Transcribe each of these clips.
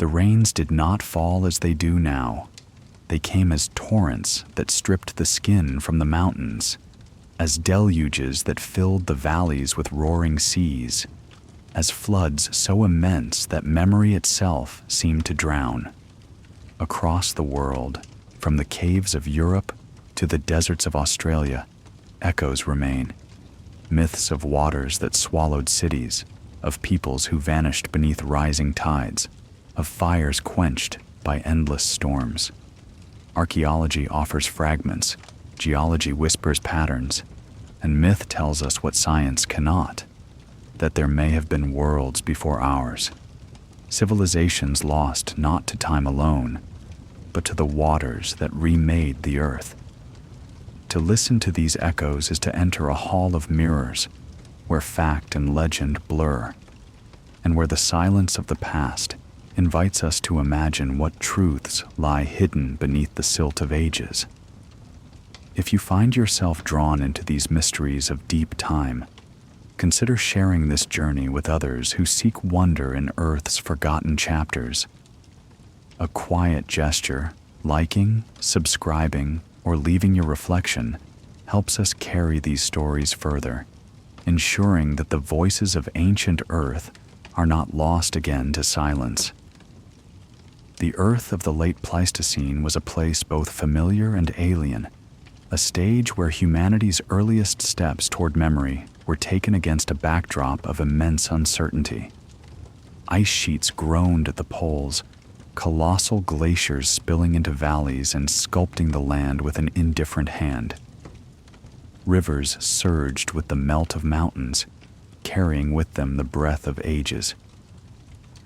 The rains did not fall as they do now. They came as torrents that stripped the skin from the mountains, as deluges that filled the valleys with roaring seas, as floods so immense that memory itself seemed to drown. Across the world, from the caves of Europe to the deserts of Australia, echoes remain. Myths of waters that swallowed cities, of peoples who vanished beneath rising tides, of fires quenched by endless storms. Archaeology offers fragments, geology whispers patterns, and myth tells us what science cannot, that there may have been worlds before ours, civilizations lost not to time alone, but to the waters that remade the earth. To listen to these echoes is to enter a hall of mirrors, where fact and legend blur, and where the silence of the past invites us to imagine what truths lie hidden beneath the silt of ages. If you find yourself drawn into these mysteries of deep time, consider sharing this journey with others who seek wonder in Earth's forgotten chapters. A quiet gesture, liking, subscribing, or leaving your reflection, helps us carry these stories further, ensuring that the voices of ancient Earth are not lost again to silence. The Earth of the late Pleistocene was a place both familiar and alien, a stage where humanity's earliest steps toward memory were taken against a backdrop of immense uncertainty. Ice sheets groaned at the poles, colossal glaciers spilling into valleys and sculpting the land with an indifferent hand. Rivers surged with the melt of mountains, carrying with them the breath of ages.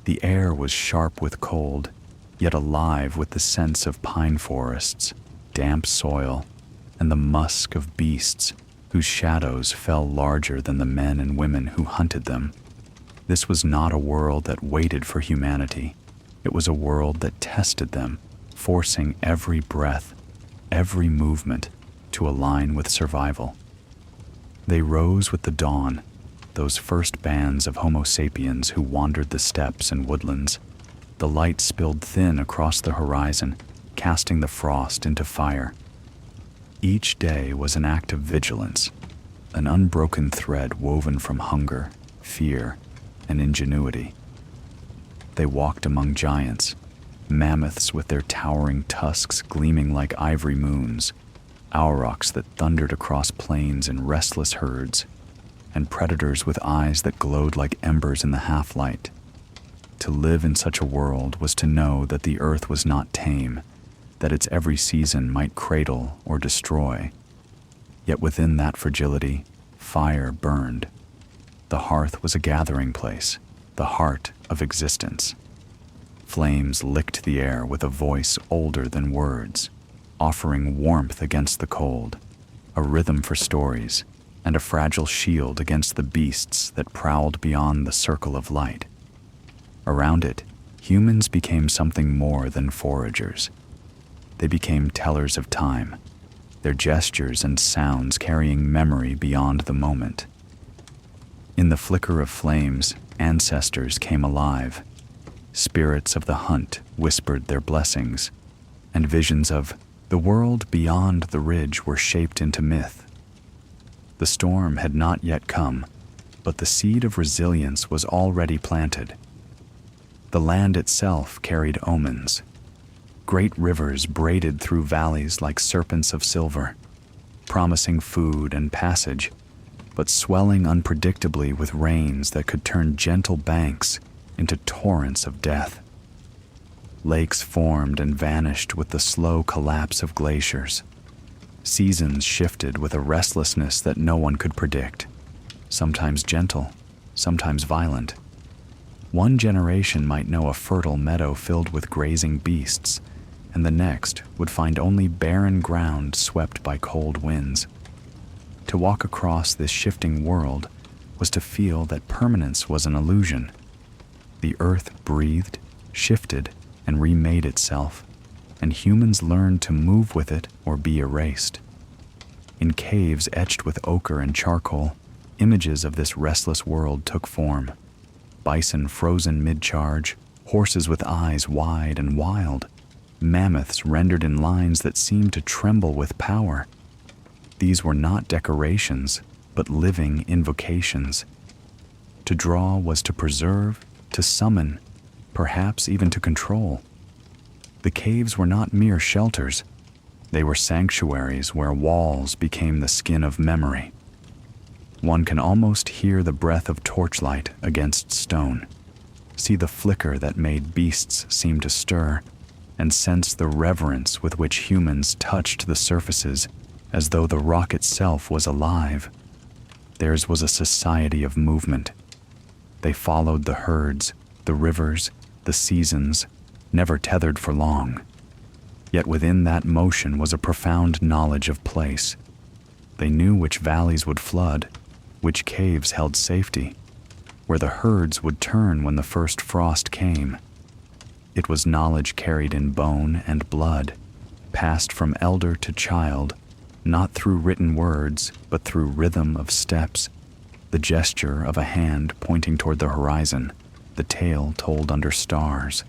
The air was sharp with cold, yet alive with the scents of pine forests, damp soil, and the musk of beasts whose shadows fell larger than the men and women who hunted them. This was not a world that waited for humanity. It was a world that tested them, forcing every breath, every movement to align with survival. They rose with the dawn, those first bands of Homo sapiens who wandered the steppes and woodlands. The light spilled thin across the horizon, casting the frost into fire. Each day was an act of vigilance, an unbroken thread woven from hunger, fear, and ingenuity. They walked among giants, mammoths with their towering tusks gleaming like ivory moons, aurochs that thundered across plains in restless herds, and predators with eyes that glowed like embers in the half-light. To live in such a world was to know that the earth was not tame, that its every season might cradle or destroy. Yet within that fragility, fire burned. The hearth was a gathering place, the heart of existence. Flames licked the air with a voice older than words, offering warmth against the cold, a rhythm for stories, and a fragile shield against the beasts that prowled beyond the circle of light. Around it, humans became something more than foragers. They became tellers of time, their gestures and sounds carrying memory beyond the moment. In the flicker of flames, ancestors came alive. Spirits of the hunt whispered their blessings, and visions of the world beyond the ridge were shaped into myth. The storm had not yet come, but the seed of resilience was already planted. The land itself carried omens. Great rivers braided through valleys like serpents of silver, promising food and passage, but swelling unpredictably with rains that could turn gentle banks into torrents of death. Lakes formed and vanished with the slow collapse of glaciers. Seasons shifted with a restlessness that no one could predict, sometimes gentle, sometimes violent. One generation might know a fertile meadow filled with grazing beasts, and the next would find only barren ground swept by cold winds. To walk across this shifting world was to feel that permanence was an illusion. The earth breathed, shifted, and remade itself, and humans learned to move with it or be erased. In caves etched with ochre and charcoal, images of this restless world took form. Bison frozen mid-charge, horses with eyes wide and wild, mammoths rendered in lines that seemed to tremble with power. These were not decorations, but living invocations. To draw was to preserve, to summon, perhaps even to control. The caves were not mere shelters. They were sanctuaries where walls became the skin of memory. One can almost hear the breath of torchlight against stone, see the flicker that made beasts seem to stir, and sense the reverence with which humans touched the surfaces as though the rock itself was alive. Theirs was a society of movement. They followed the herds, the rivers, the seasons, never tethered for long. Yet within that motion was a profound knowledge of place. They knew which valleys would flood, which caves held safety, where the herds would turn when the first frost came. It was knowledge carried in bone and blood, passed from elder to child, not through written words, but through rhythm of steps, the gesture of a hand pointing toward the horizon, the tale told under stars.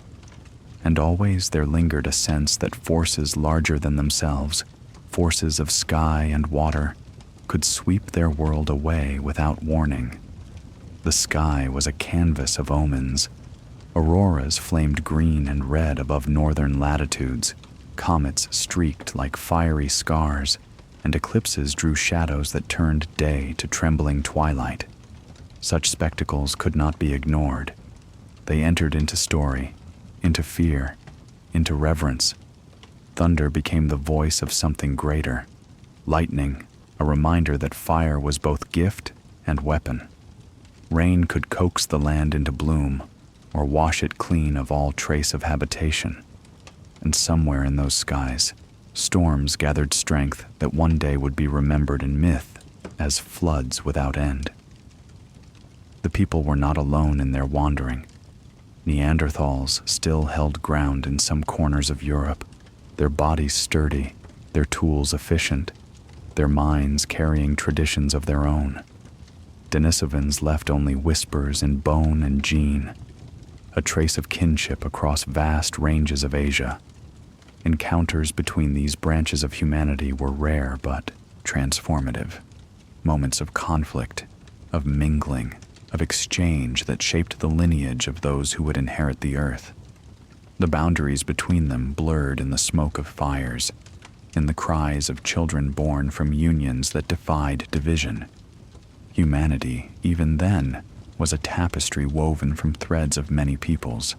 And always there lingered a sense that forces larger than themselves, forces of sky and water, could sweep their world away without warning. The sky was a canvas of omens. Auroras flamed green and red above northern latitudes, comets streaked like fiery scars, and eclipses drew shadows that turned day to trembling twilight. Such spectacles could not be ignored. They entered into story, into fear, into reverence. Thunder became the voice of something greater. Lightning, a reminder that fire was both gift and weapon. Rain could coax the land into bloom, or wash it clean of all trace of habitation. And somewhere in those skies, storms gathered strength that one day would be remembered in myth as floods without end. The people were not alone in their wandering. Neanderthals still held ground in some corners of Europe, their bodies sturdy, their tools efficient, their minds carrying traditions of their own. Denisovans left only whispers in bone and gene, a trace of kinship across vast ranges of Asia. Encounters between these branches of humanity were rare but transformative. Moments of conflict, of mingling, of exchange that shaped the lineage of those who would inherit the earth. The boundaries between them blurred in the smoke of fires, in the cries of children born from unions that defied division. Humanity, even then, was a tapestry woven from threads of many peoples.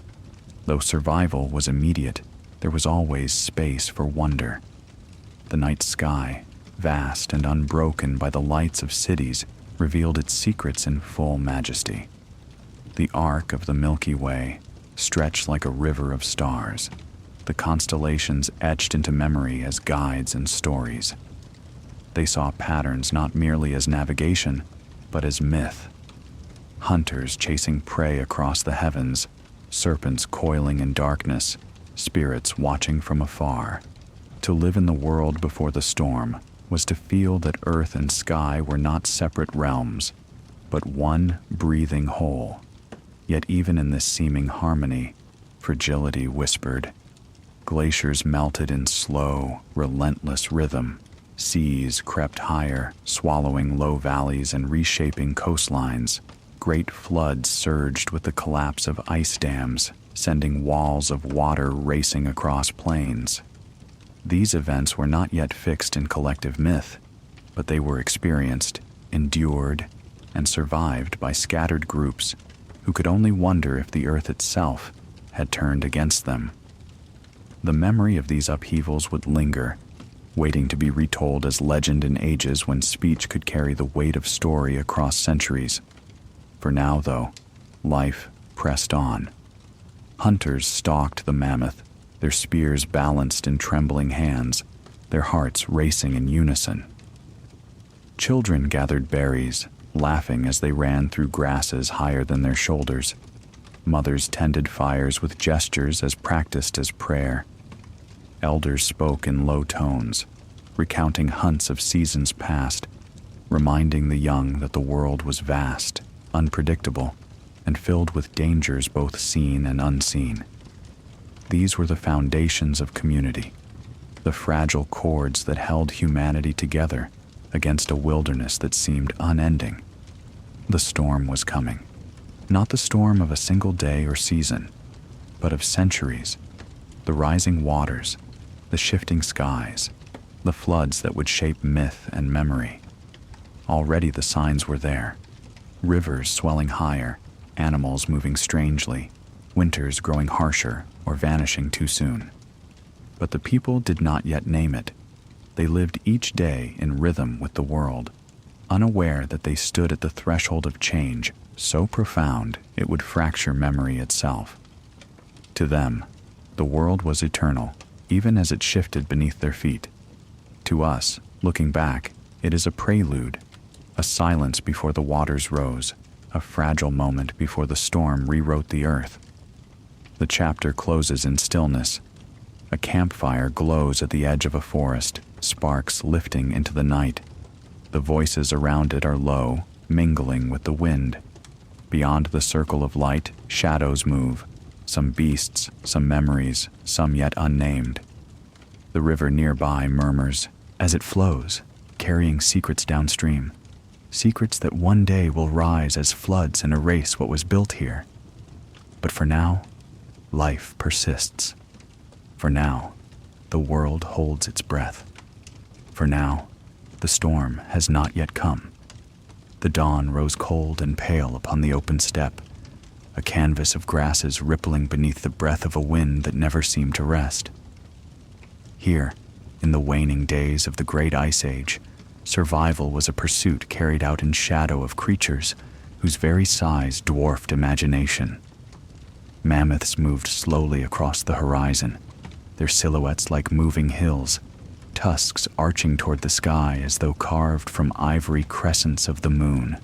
Though survival was immediate, there was always space for wonder. The night sky, vast and unbroken by the lights of cities, revealed its secrets in full majesty. The arc of the Milky Way stretched like a river of stars, the constellations etched into memory as guides and stories. They saw patterns not merely as navigation, but as myth. Hunters chasing prey across the heavens, serpents coiling in darkness, spirits watching from afar. To live in the world before the storm was to feel that earth and sky were not separate realms, but one breathing whole. Yet even in this seeming harmony, fragility whispered. Glaciers melted in slow, relentless rhythm. Seas crept higher, swallowing low valleys and reshaping coastlines. Great floods surged with the collapse of ice dams, sending walls of water racing across plains. These events were not yet fixed in collective myth, but they were experienced, endured, and survived by scattered groups who could only wonder if the earth itself had turned against them. The memory of these upheavals would linger, waiting to be retold as legend in ages when speech could carry the weight of story across centuries. For now, though, life pressed on. Hunters stalked the mammoth, their spears balanced in trembling hands, their hearts racing in unison. Children gathered berries, laughing as they ran through grasses higher than their shoulders. Mothers tended fires with gestures as practiced as prayer. Elders spoke in low tones, recounting hunts of seasons past, reminding the young that the world was vast, unpredictable, and filled with dangers both seen and unseen. These were the foundations of community, the fragile cords that held humanity together against a wilderness that seemed unending. The storm was coming, not the storm of a single day or season, but of centuries, the rising waters, the shifting skies, the floods that would shape myth and memory. Already the signs were there: rivers swelling higher, animals moving strangely, winters growing harsher or vanishing too soon. But the people did not yet name it. They lived each day in rhythm with the world, unaware that they stood at the threshold of change so profound it would fracture memory itself. To them, the world was eternal, even as it shifted beneath their feet. To us, looking back, it is a prelude, a silence before the waters rose, a fragile moment before the storm rewrote the earth. The chapter closes in stillness. A campfire glows at the edge of a forest, sparks lifting into the night. The voices around it are low, mingling with the wind. Beyond the circle of light, shadows move, some beasts, some memories, some yet unnamed. The river nearby murmurs as it flows, carrying secrets downstream, secrets that one day will rise as floods and erase what was built here. But for now, life persists. For now, the world holds its breath. For now, the storm has not yet come. The dawn rose cold and pale upon the open steppe, a canvas of grasses rippling beneath the breath of a wind that never seemed to rest. Here, in the waning days of the Great Ice Age, survival was a pursuit carried out in shadow of creatures whose very size dwarfed imagination. Mammoths moved slowly across the horizon, their silhouettes like moving hills, tusks arching toward the sky as though carved from ivory crescents of the moon.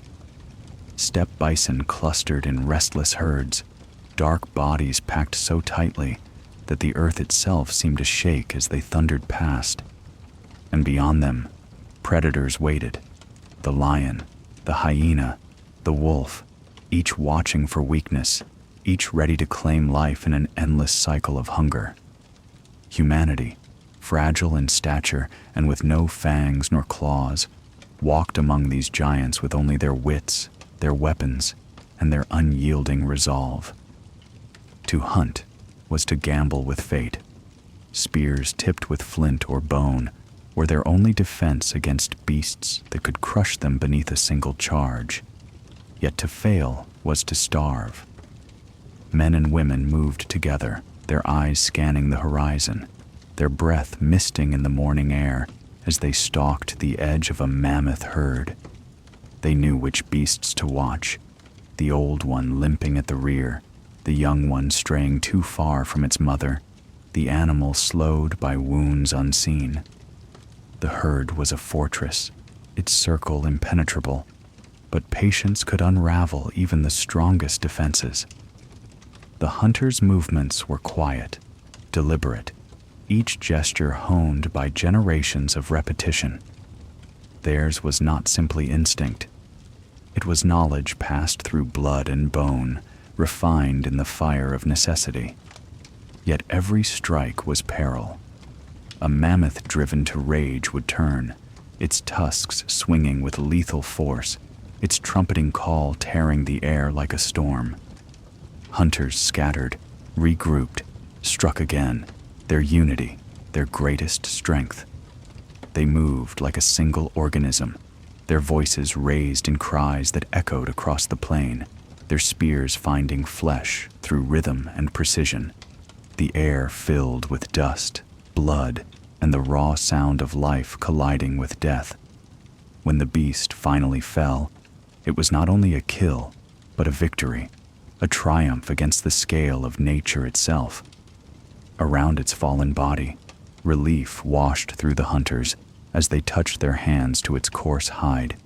Steppe bison clustered in restless herds, dark bodies packed so tightly that the earth itself seemed to shake as they thundered past. And beyond them, predators waited: the lion, the hyena, the wolf, each watching for weakness, each ready to claim life in an endless cycle of hunger. Humanity, fragile in stature and with no fangs nor claws, walked among these giants with only their wits, their weapons, and their unyielding resolve. To hunt was to gamble with fate. Spears tipped with flint or bone were their only defense against beasts that could crush them beneath a single charge. Yet to fail was to starve. Men and women moved together, their eyes scanning the horizon, their breath misting in the morning air as they stalked the edge of a mammoth herd. They knew which beasts to watch: the old one limping at the rear, the young one straying too far from its mother, the animal slowed by wounds unseen. The herd was a fortress, its circle impenetrable, but patience could unravel even the strongest defenses. The hunter's movements were quiet, deliberate, each gesture honed by generations of repetition. Theirs was not simply instinct. It was knowledge passed through blood and bone, refined in the fire of necessity. Yet every strike was peril. A mammoth driven to rage would turn, its tusks swinging with lethal force, its trumpeting call tearing the air like a storm. Hunters scattered, regrouped, struck again, their unity, their greatest strength. They moved like a single organism, their voices raised in cries that echoed across the plain, their spears finding flesh through rhythm and precision, the air filled with dust, blood, and the raw sound of life colliding with death. When the beast finally fell, it was not only a kill, but a victory, a triumph against the scale of nature itself. Around its fallen body, relief washed through the hunters as they touched their hands to its coarse hide,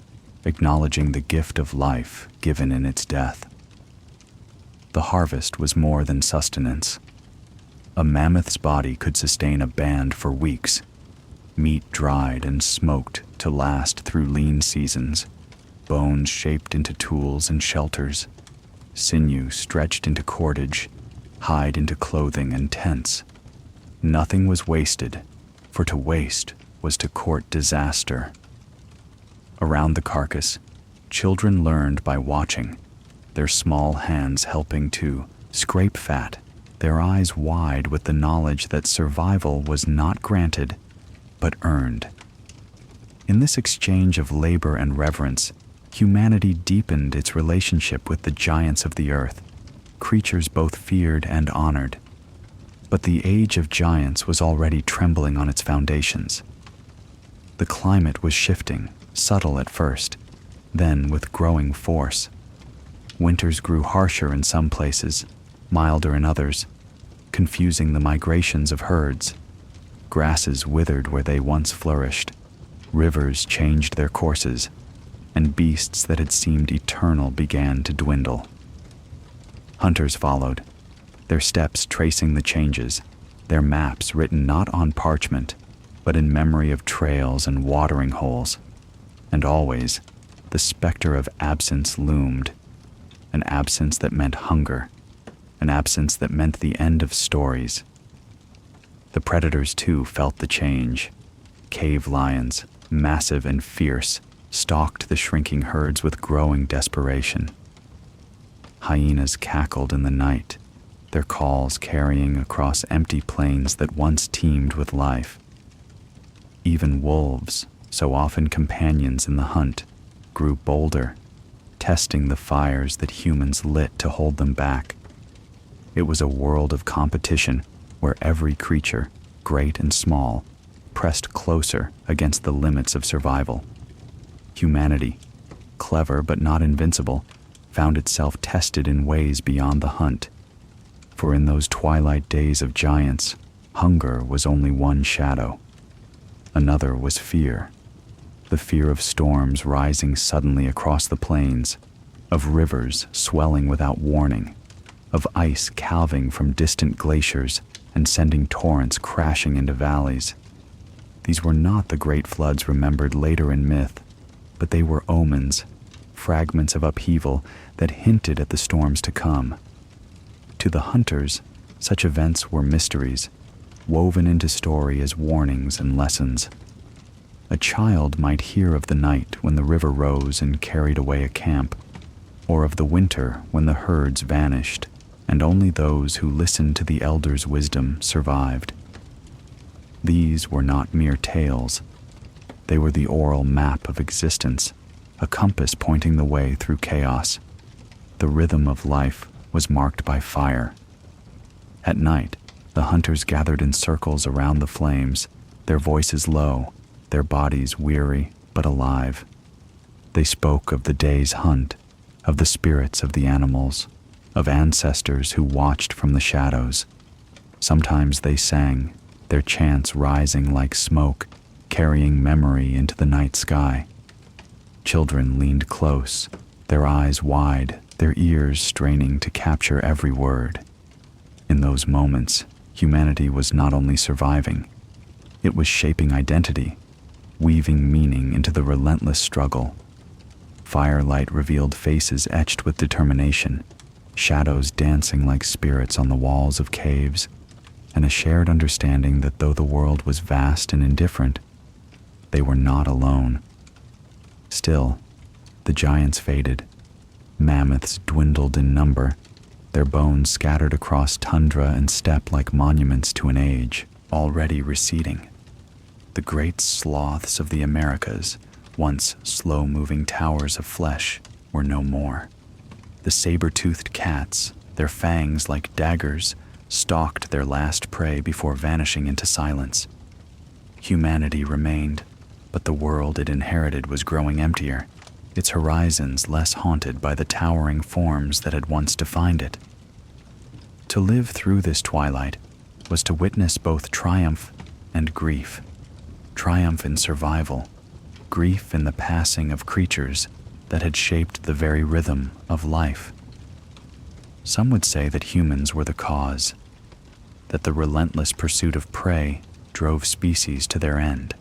acknowledging the gift of life given in its death. The harvest was more than sustenance. A mammoth's body could sustain a band for weeks, meat dried and smoked to last through lean seasons, bones shaped into tools and shelters, sinew stretched into cordage, hide into clothing and tents. Nothing was wasted, for to waste was to court disaster. Around the carcass, children learned by watching, their small hands helping to scrape fat, their eyes wide with the knowledge that survival was not granted, but earned. In this exchange of labor and reverence, humanity deepened its relationship with the giants of the earth, creatures both feared and honored. But the age of giants was already trembling on its foundations. The climate was shifting, subtle at first, then with growing force. Winters grew harsher in some places, milder in others, confusing the migrations of herds. Grasses withered where they once flourished, rivers changed their courses, and beasts that had seemed eternal began to dwindle. Hunters followed, their steps tracing the changes, their maps written not on parchment, but in memory of trails and watering holes. And always, the specter of absence loomed, an absence that meant hunger, an absence that meant the end of stories. The predators, too, felt the change. Cave lions, massive and fierce, stalked the shrinking herds with growing desperation. Hyenas cackled in the night, their calls carrying across empty plains that once teemed with life. Even wolves, so often companions in the hunt, grew bolder, testing the fires that humans lit to hold them back. It was a world of competition where every creature, great and small, pressed closer against the limits of survival. Humanity, clever but not invincible, found itself tested in ways beyond the hunt. For in those twilight days of giants, hunger was only one shadow. Another was fear. The fear of storms rising suddenly across the plains, of rivers swelling without warning, of ice calving from distant glaciers and sending torrents crashing into valleys. These were not the great floods remembered later in myth, but they were omens, fragments of upheaval that hinted at the storms to come. To the hunters, such events were mysteries, woven into story as warnings and lessons. A child might hear of the night when the river rose and carried away a camp, or of the winter when the herds vanished, and only those who listened to the elders' wisdom survived. These were not mere tales. They were the oral map of existence, a compass pointing the way through chaos. The rhythm of life was marked by fire. At night, the hunters gathered in circles around the flames, their voices low, their bodies weary but alive. They spoke of the day's hunt, of the spirits of the animals, of ancestors who watched from the shadows. Sometimes they sang, their chants rising like smoke, carrying memory into the night sky. Children leaned close, their eyes wide, their ears straining to capture every word. In those moments, humanity was not only surviving, it was shaping identity, weaving meaning into the relentless struggle. Firelight revealed faces etched with determination, shadows dancing like spirits on the walls of caves, and a shared understanding that though the world was vast and indifferent, they were not alone. Still, the giants faded. Mammoths dwindled in number, their bones scattered across tundra and steppe like monuments to an age already receding. The great sloths of the Americas, once slow-moving towers of flesh, were no more. The saber-toothed cats, their fangs like daggers, stalked their last prey before vanishing into silence. Humanity remained, but the world it inherited was growing emptier, its horizons less haunted by the towering forms that had once defined it. To live through this twilight was to witness both triumph and grief. Triumph in survival, grief in the passing of creatures that had shaped the very rhythm of life. Some would say that humans were the cause, that the relentless pursuit of prey drove species to their end.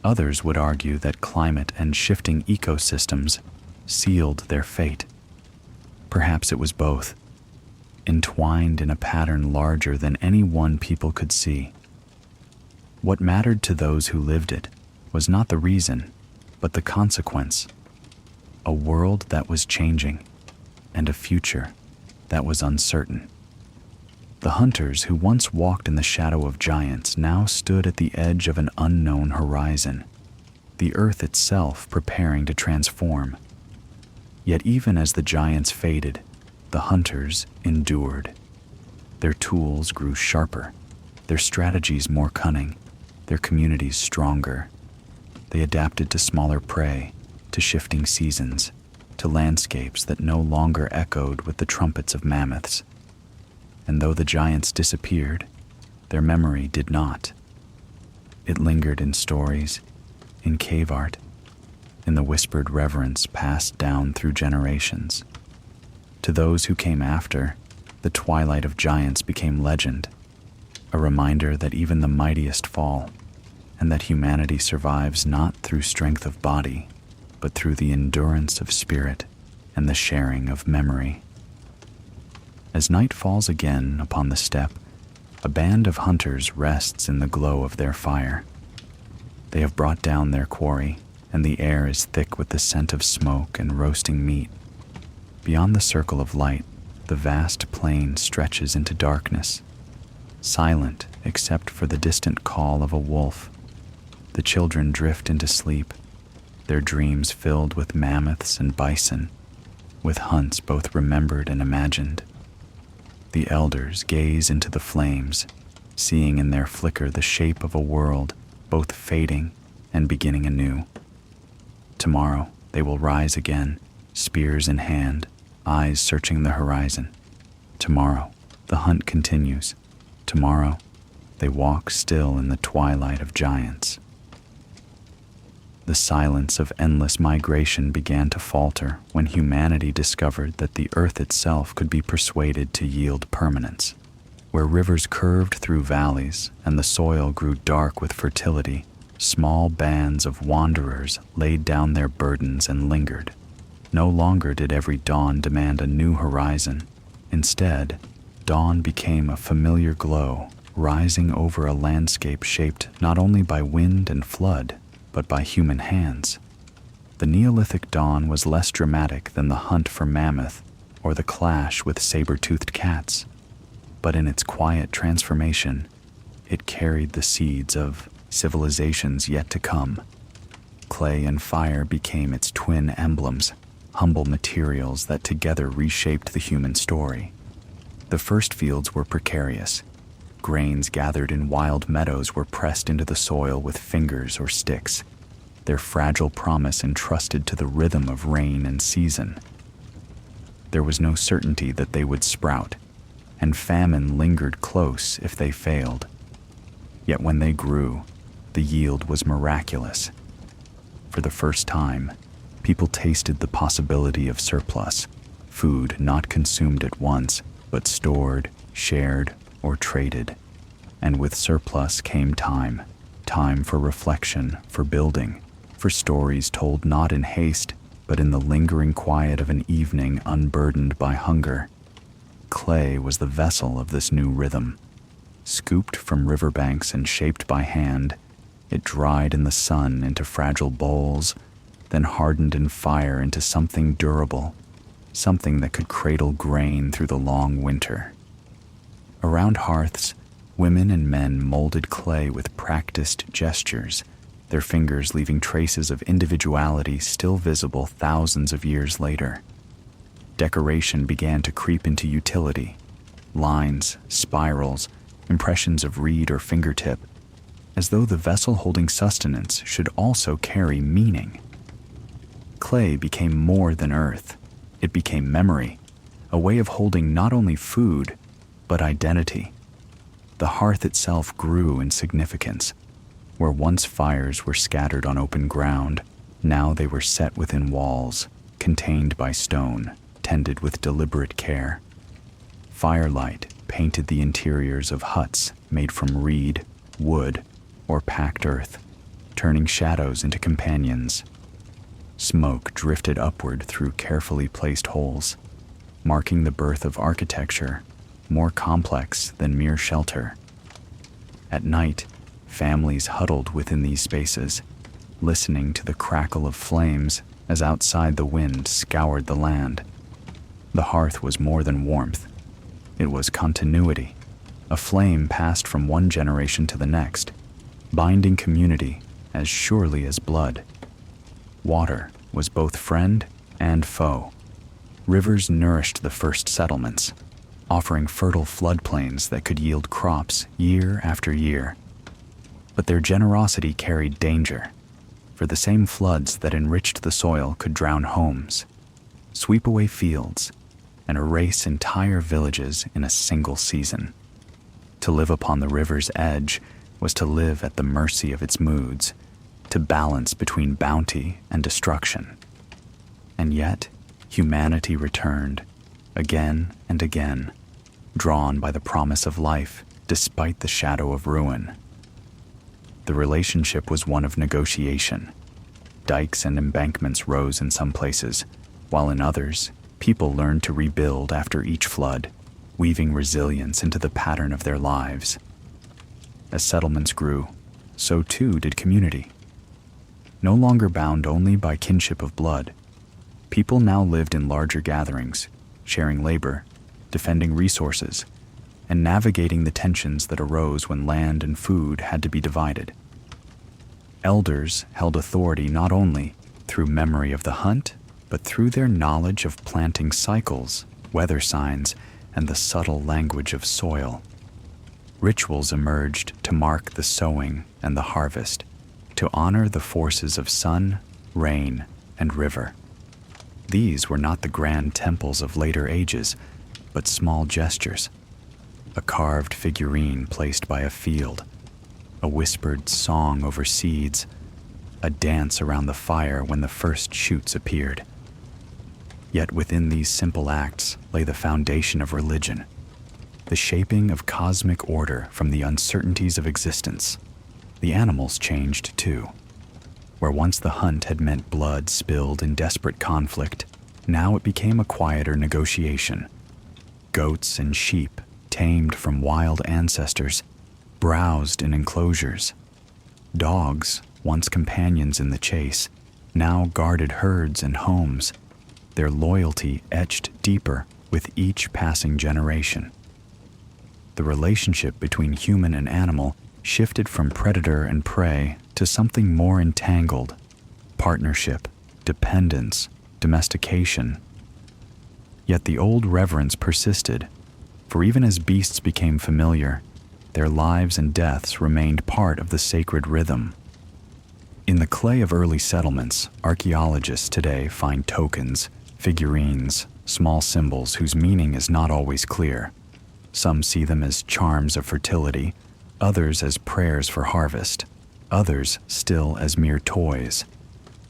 Others would argue that climate and shifting ecosystems sealed their fate. Perhaps it was both, entwined in a pattern larger than any one people could see. What mattered to those who lived it was not the reason, but the consequence. A world that was changing, and a future that was uncertain. The hunters who once walked in the shadow of giants now stood at the edge of an unknown horizon, the earth itself preparing to transform. Yet even as the giants faded, the hunters endured. Their tools grew sharper, their strategies more cunning, their communities stronger. They adapted to smaller prey, to shifting seasons, to landscapes that no longer echoed with the trumpets of mammoths. And though the giants disappeared, their memory did not. It lingered in stories, in cave art, in the whispered reverence passed down through generations. To those who came after, the twilight of giants became legend, a reminder that even the mightiest fall, and that humanity survives not through strength of body, but through the endurance of spirit and the sharing of memory. As night falls again upon the steppe, a band of hunters rests in the glow of their fire. They have brought down their quarry, and the air is thick with the scent of smoke and roasting meat. Beyond the circle of light, the vast plain stretches into darkness, silent except for the distant call of a wolf. The children drift into sleep, their dreams filled with mammoths and bison, with hunts both remembered and imagined. The elders gaze into the flames, seeing in their flicker the shape of a world both fading and beginning anew. Tomorrow they will rise again, spears in hand, eyes searching the horizon. Tomorrow the hunt continues. Tomorrow they walk still in the twilight of giants. The silence of endless migration began to falter when humanity discovered that the earth itself could be persuaded to yield permanence. Where rivers curved through valleys and the soil grew dark with fertility, small bands of wanderers laid down their burdens and lingered. No longer did every dawn demand a new horizon. Instead, dawn became a familiar glow, rising over a landscape shaped not only by wind and flood, but by human hands. The Neolithic dawn was less dramatic than the hunt for mammoth or the clash with saber-toothed cats, but in its quiet transformation, it carried the seeds of civilizations yet to come. Clay and fire became its twin emblems, humble materials that together reshaped the human story. The first fields were precarious. Grains gathered in wild meadows were pressed into the soil with fingers or sticks, their fragile promise entrusted to the rhythm of rain and season. There was no certainty that they would sprout, and famine lingered close if they failed. Yet when they grew, the yield was miraculous. For the first time, people tasted the possibility of surplus, food not consumed at once, but stored, shared, or traded. And with surplus came time for reflection, for building, for stories told not in haste, but in the lingering quiet of an evening unburdened by hunger. Clay was the vessel of this new rhythm. Scooped from riverbanks and shaped by hand, it dried in the sun into fragile bowls, then hardened in fire into something durable, something that could cradle grain through the long winter. Around hearths, women and men molded clay with practiced gestures, their fingers leaving traces of individuality still visible thousands of years later. Decoration began to creep into utility. Lines, spirals, impressions of reed or fingertip, as though the vessel holding sustenance should also carry meaning. Clay became more than earth. It became memory, a way of holding not only food, but identity. The hearth itself grew in significance. Where once fires were scattered on open ground, now they were set within walls, contained by stone, tended with deliberate care. Firelight painted the interiors of huts made from reed, wood, or packed earth, turning shadows into companions. Smoke drifted upward through carefully placed holes. marking the birth of architecture, more complex than mere shelter. At night, families huddled within these spaces, listening to the crackle of flames as outside the wind scoured the land. The hearth was more than warmth. It was continuity, a flame passed from one generation to the next, binding community as surely as blood. Water was both friend and foe. Rivers nourished the first settlements, offering fertile floodplains that could yield crops year after year. But their generosity carried danger, for the same floods that enriched the soil could drown homes, sweep away fields, and erase entire villages in a single season. To live upon the river's edge was to live at the mercy of its moods, to balance between bounty and destruction. And yet, humanity returned, again and again, drawn by the promise of life despite the shadow of ruin. The relationship was one of negotiation. Dikes and embankments rose in some places, while in others, people learned to rebuild after each flood, weaving resilience into the pattern of their lives. As settlements grew, so too did community. No longer bound only by kinship of blood, people now lived in larger gatherings, sharing labor, defending resources, and navigating the tensions that arose when land and food had to be divided. Elders held authority not only through memory of the hunt, but through their knowledge of planting cycles, weather signs, and the subtle language of soil. Rituals emerged to mark the sowing and the harvest, to honor the forces of sun, rain, and river. These were not the grand temples of later ages, but small gestures. A carved figurine placed by a field, a whispered song over seeds, a dance around the fire when the first shoots appeared. Yet within these simple acts lay the foundation of religion, the shaping of cosmic order from the uncertainties of existence. The animals changed too. Where once the hunt had meant blood spilled in desperate conflict, now it became a quieter negotiation. Goats and sheep, tamed from wild ancestors, browsed in enclosures. Dogs, once companions in the chase, now guarded herds and homes, their loyalty etched deeper with each passing generation. The relationship between human and animal shifted from predator and prey to something more entangled: partnership, dependence, domestication. Yet the old reverence persisted, for even as beasts became familiar, their lives and deaths remained part of the sacred rhythm. In the clay of early settlements, archaeologists today find tokens, figurines, small symbols whose meaning is not always clear. Some see them as charms of fertility, others as prayers for harvest, others still as mere toys.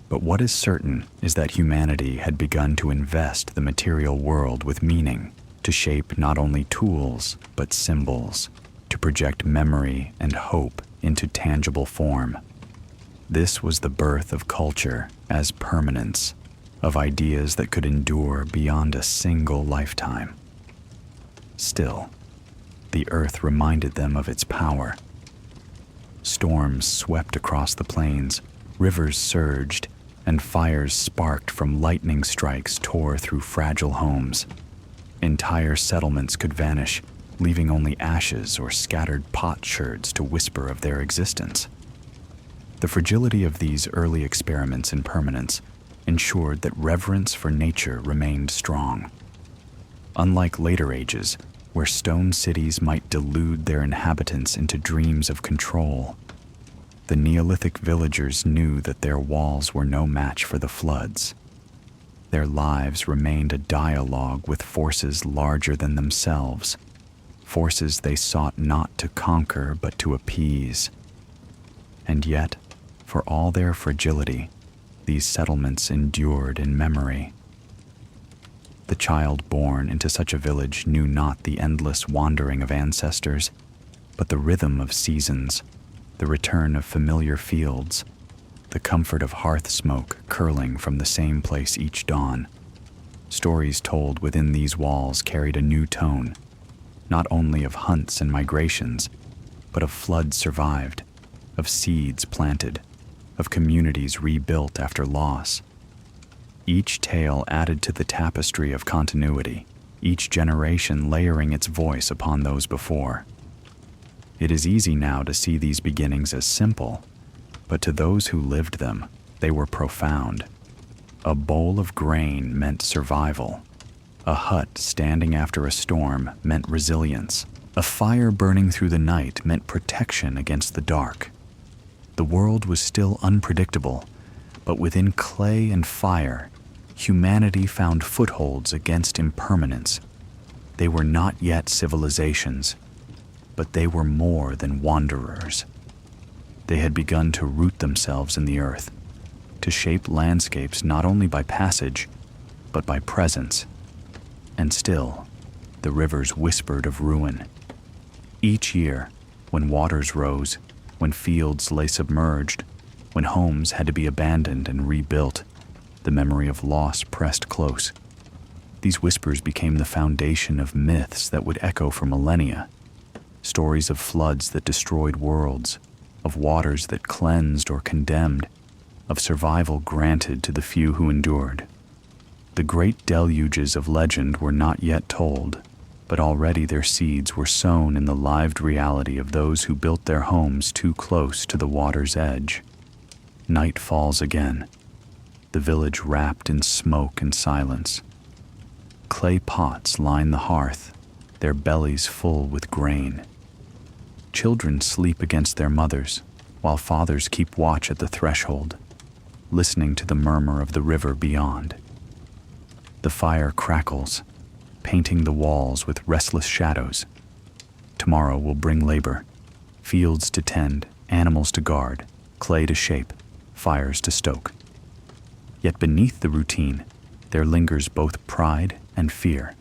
But what is certain is that humanity had begun to invest the material world with meaning, to shape not only tools but symbols, to project memory and hope into tangible form. This was the birth of culture as permanence, of ideas that could endure beyond a single lifetime. Still, the earth reminded them of its power. Storms swept across the plains, rivers surged, and fires sparked from lightning strikes tore through fragile homes. Entire settlements could vanish, leaving only ashes or scattered potsherds to whisper of their existence. The fragility of these early experiments in permanence ensured that reverence for nature remained strong. Unlike later ages, where stone cities might delude their inhabitants into dreams of control, the Neolithic villagers knew that their walls were no match for the floods. Their lives remained a dialogue with forces larger than themselves, forces they sought not to conquer but to appease. And yet, for all their fragility, these settlements endured in memory. The child born into such a village knew not the endless wandering of ancestors, but the rhythm of seasons, the return of familiar fields, the comfort of hearth smoke curling from the same place each dawn. Stories told within these walls carried a new tone, not only of hunts and migrations, but of floods survived, of seeds planted, of communities rebuilt after loss. Each tale added to the tapestry of continuity, each generation layering its voice upon those before. It is easy now to see these beginnings as simple, but to those who lived them, they were profound. A bowl of grain meant survival. A hut standing after a storm meant resilience. A fire burning through the night meant protection against the dark. The world was still unpredictable, but within clay and fire, humanity found footholds against impermanence. They were not yet civilizations, but they were more than wanderers. They had begun to root themselves in the earth, to shape landscapes not only by passage, but by presence. And still, the rivers whispered of ruin. Each year, when waters rose, when fields lay submerged, when homes had to be abandoned and rebuilt, the memory of loss pressed close. These whispers became the foundation of myths that would echo for millennia. Stories of floods that destroyed worlds, of waters that cleansed or condemned, of survival granted to the few who endured. The great deluges of legend were not yet told, but already their seeds were sown in the lived reality of those who built their homes too close to the water's edge. Night falls again, the village wrapped in smoke and silence. Clay pots line the hearth, their bellies full with grain. Children sleep against their mothers, while fathers keep watch at the threshold, listening to the murmur of the river beyond. The fire crackles, painting the walls with restless shadows. Tomorrow will bring labor, fields to tend, animals to guard, clay to shape, fires to stoke. Yet beneath the routine, there lingers both pride and fear.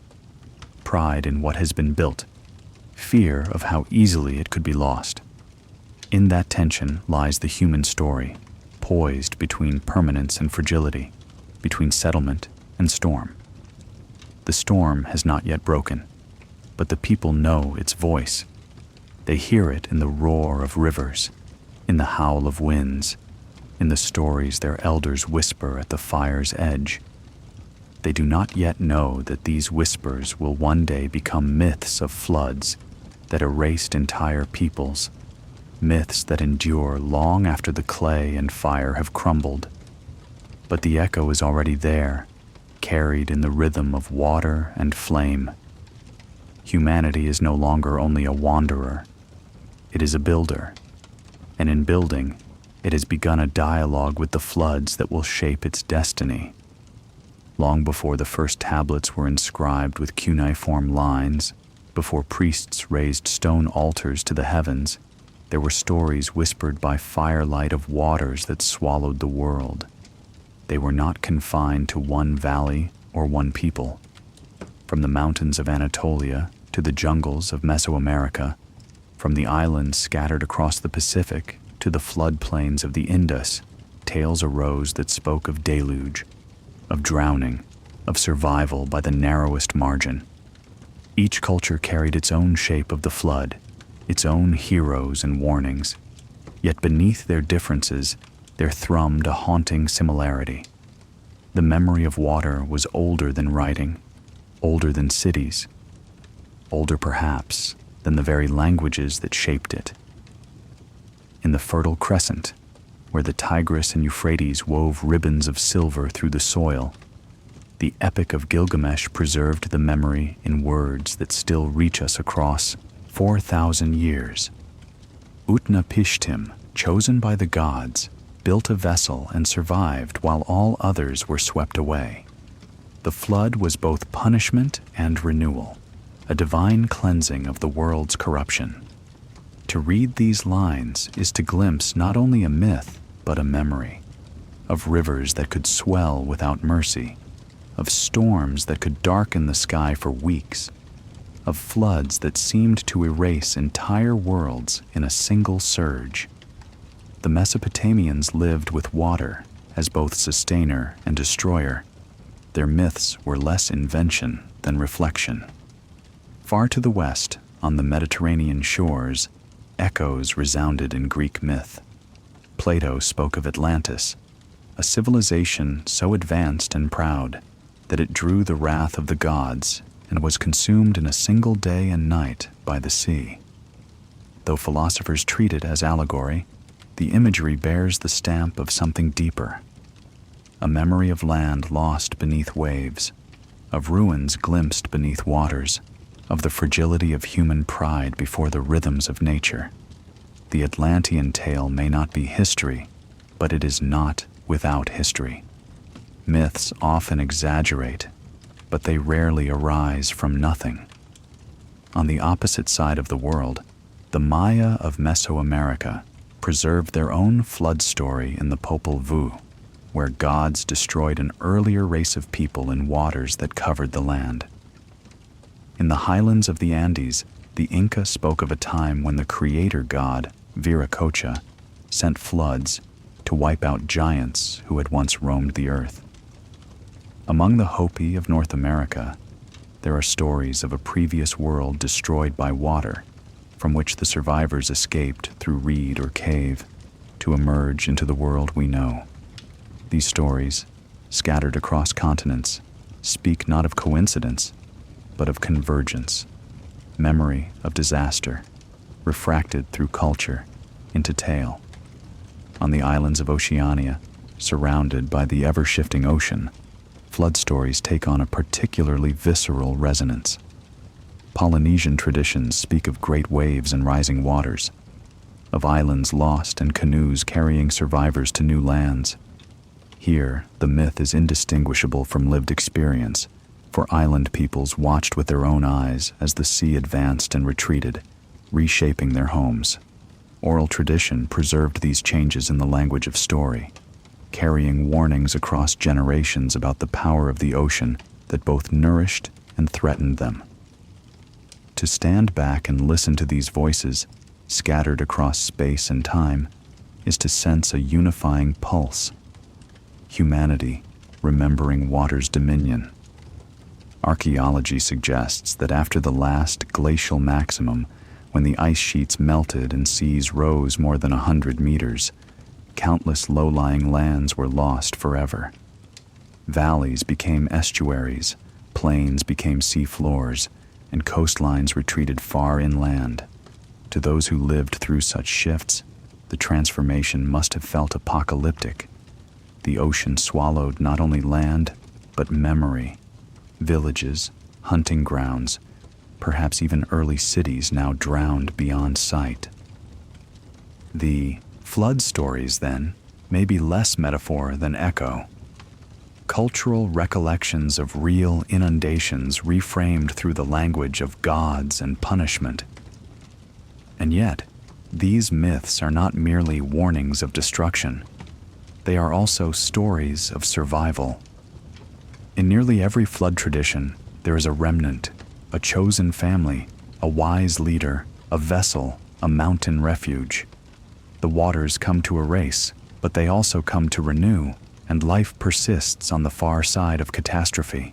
Pride in what has been built, fear of how easily it could be lost. In that tension lies the human story, poised between permanence and fragility, between settlement and storm. The storm has not yet broken, but the people know its voice. They hear it in the roar of rivers, in the howl of winds, in the stories their elders whisper at the fire's edge. They do not yet know that these whispers will one day become myths of floods that erased entire peoples, myths that endure long after the clay and fire have crumbled. But the echo is already there, carried in the rhythm of water and flame. Humanity is no longer only a wanderer, it is a builder. And in building, it has begun a dialogue with the floods that will shape its destiny. Long before the first tablets were inscribed with cuneiform lines, before priests raised stone altars to the heavens, there were stories whispered by firelight of waters that swallowed the world. They were not confined to one valley or one people. From the mountains of Anatolia to the jungles of Mesoamerica, from the islands scattered across the Pacific to the floodplains of the Indus, tales arose that spoke of deluge, of drowning, of survival by the narrowest margin. Each culture carried its own shape of the flood, its own heroes and warnings, yet beneath their differences there thrummed a haunting similarity. The memory of water was older than writing, older than cities, older perhaps than the very languages that shaped it. In the Fertile Crescent, where the Tigris and Euphrates wove ribbons of silver through the soil, the Epic of Gilgamesh preserved the memory in words that still reach us across 4,000 years. Utnapishtim, chosen by the gods, built a vessel and survived while all others were swept away. The flood was both punishment and renewal, a divine cleansing of the world's corruption. To read these lines is to glimpse not only a myth, but a memory, of rivers that could swell without mercy, of storms that could darken the sky for weeks, of floods that seemed to erase entire worlds in a single surge. The Mesopotamians lived with water as both sustainer and destroyer. their myths were less invention than reflection. Far to the west, on the Mediterranean shores, echoes resounded in Greek myth. Plato spoke of Atlantis, a civilization so advanced and proud that it drew the wrath of the gods and was consumed in a single day and night by the sea. Though philosophers treat it as allegory, the imagery bears the stamp of something deeper. A memory of land lost beneath waves, of ruins glimpsed beneath waters, of the fragility of human pride before the rhythms of nature. The Atlantean tale may not be history, but it is not without history. Myths often exaggerate, but they rarely arise from nothing. On the opposite side of the world, the Maya of Mesoamerica preserved their own flood story in the Popol Vuh, where gods destroyed an earlier race of people in waters that covered the land. In the highlands of the Andes, the Inca spoke of a time when the creator god, Viracocha, sent floods to wipe out giants who had once roamed the earth. Among the Hopi of North America, there are stories of a previous world destroyed by water, from which the survivors escaped through reed or cave to emerge into the world we know. These stories, scattered across continents, speak not of coincidence, but of convergence, memory of disaster, refracted through culture into tale. On the islands of Oceania, surrounded by the ever-shifting ocean, flood stories take on a particularly visceral resonance. Polynesian traditions speak of great waves and rising waters, of islands lost and canoes carrying survivors to new lands. Here, the myth is indistinguishable from lived experience, for island peoples watched with their own eyes as the sea advanced and retreated, reshaping their homes. Oral tradition preserved these changes in the language of story, carrying warnings across generations about the power of the ocean that both nourished and threatened them. To stand back and listen to these voices, scattered across space and time, is to sense a unifying pulse. Humanity, remembering water's dominion. Archaeology suggests that after the last glacial maximum, when the ice sheets melted and seas rose more than 100 meters, countless low-lying lands were lost forever. Valleys became estuaries, plains became sea floors, and coastlines retreated far inland. To those who lived through such shifts, the transformation must have felt apocalyptic. The ocean swallowed not only land, but memory, villages, hunting grounds, perhaps even early cities now drowned beyond sight. The flood stories, then, may be less metaphor than echo. Cultural recollections of real inundations reframed through the language of gods and punishment. And yet, these myths are not merely warnings of destruction. They are also stories of survival. In nearly every flood tradition, there is a remnant, a chosen family, a wise leader, a vessel, a mountain refuge. The waters come to erase, but they also come to renew, and life persists on the far side of catastrophe.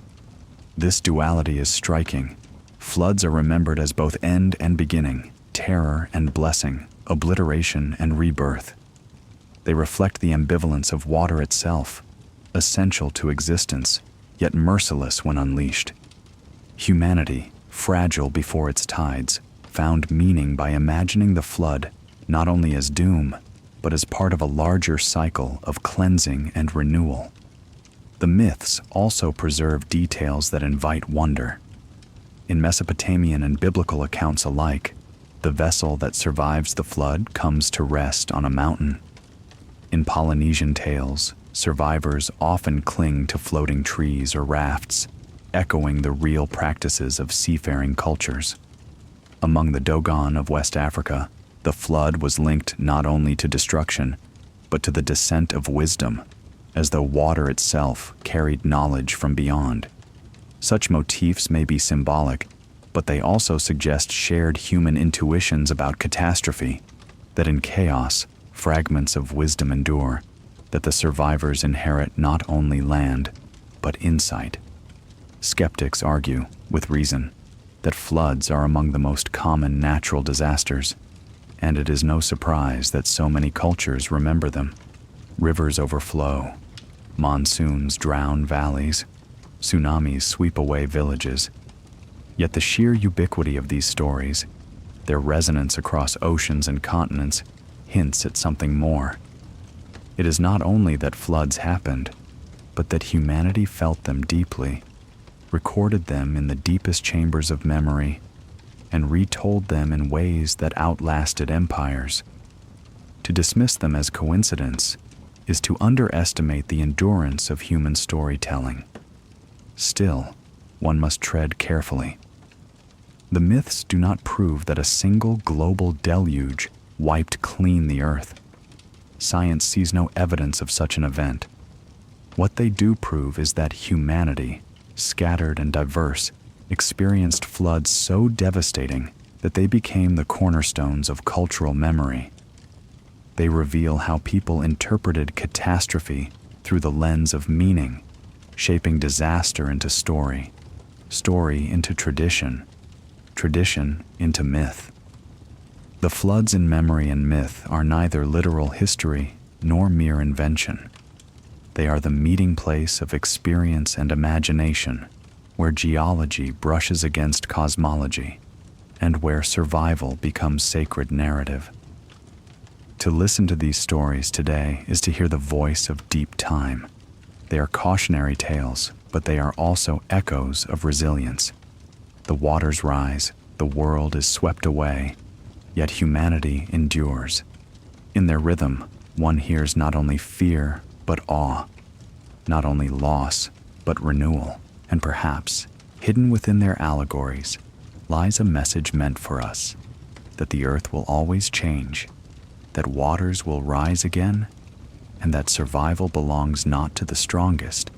This duality is striking. Floods are remembered as both end and beginning, terror and blessing, obliteration and rebirth. They reflect the ambivalence of water itself, essential to existence, yet merciless when unleashed. Humanity, fragile before its tides, found meaning by imagining the flood not only as doom, but as part of a larger cycle of cleansing and renewal. The myths also preserve details that invite wonder. In Mesopotamian and biblical accounts alike, the vessel that survives the flood comes to rest on a mountain. In Polynesian tales, survivors often cling to floating trees or rafts, echoing the real practices of seafaring cultures. Among the Dogon of West Africa, the flood was linked not only to destruction, but to the descent of wisdom, as though water itself carried knowledge from beyond. Such motifs may be symbolic, but they also suggest shared human intuitions about catastrophe, that in chaos, fragments of wisdom endure, that the survivors inherit not only land, but insight. Skeptics argue, with reason, that floods are among the most common natural disasters, and it is no surprise that so many cultures remember them. Rivers overflow, monsoons drown valleys, tsunamis sweep away villages. Yet the sheer ubiquity of these stories, their resonance across oceans and continents, hints at something more. It is not only that floods happened, but that humanity felt them deeply, recorded them in the deepest chambers of memory, and retold them in ways that outlasted empires. To dismiss them as coincidence is to underestimate the endurance of human storytelling. Still, one must tread carefully. The myths do not prove that a single global deluge wiped clean the earth. Science sees no evidence of such an event. What they do prove is that humanity, scattered and diverse, experienced floods so devastating that they became the cornerstones of cultural memory. They reveal how people interpreted catastrophe through the lens of meaning, shaping disaster into story, story into tradition, tradition into myth. The floods in memory and myth are neither literal history nor mere invention. They are the meeting place of experience and imagination, where geology brushes against cosmology, and where survival becomes sacred narrative. To listen to these stories today is to hear the voice of deep time. They are cautionary tales, but they are also echoes of resilience. The waters rise, the world is swept away, yet humanity endures. In their rhythm, one hears not only fear, but awe, not only loss, but renewal, and perhaps, hidden within their allegories, lies a message meant for us, that the earth will always change, that waters will rise again, and that survival belongs not to the strongest,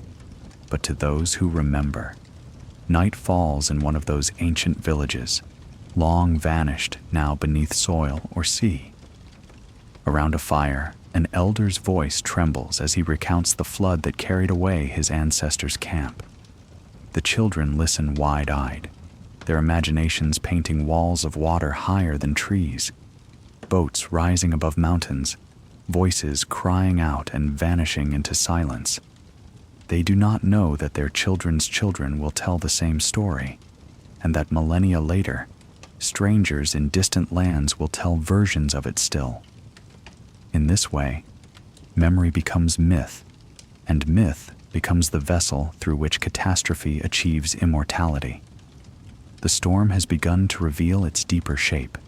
but to those who remember. Night falls in one of those ancient villages, long vanished now beneath soil or sea. Around a fire, an elder's voice trembles as he recounts the flood that carried away his ancestors' camp. The children listen wide-eyed, their imaginations painting walls of water higher than trees, boats rising above mountains, voices crying out and vanishing into silence. They do not know that their children's children will tell the same story, and that millennia later, strangers in distant lands will tell versions of it still. In this way, memory becomes myth, and myth becomes the vessel through which catastrophe achieves immortality. The storm has begun to reveal its deeper shape.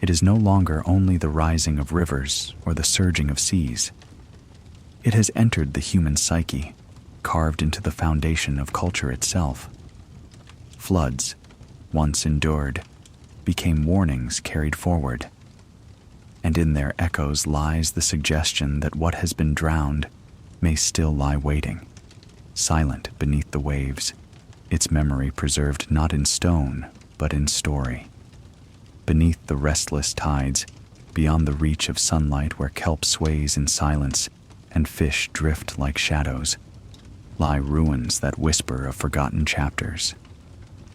It is no longer only the rising of rivers or the surging of seas. It has entered the human psyche, carved into the foundation of culture itself. Floods, once endured, became warnings carried forward. And in their echoes lies the suggestion that what has been drowned may still lie waiting, silent beneath the waves, its memory preserved not in stone, but in story. Beneath the restless tides, beyond the reach of sunlight where kelp sways in silence and fish drift like shadows, lie ruins that whisper of forgotten chapters.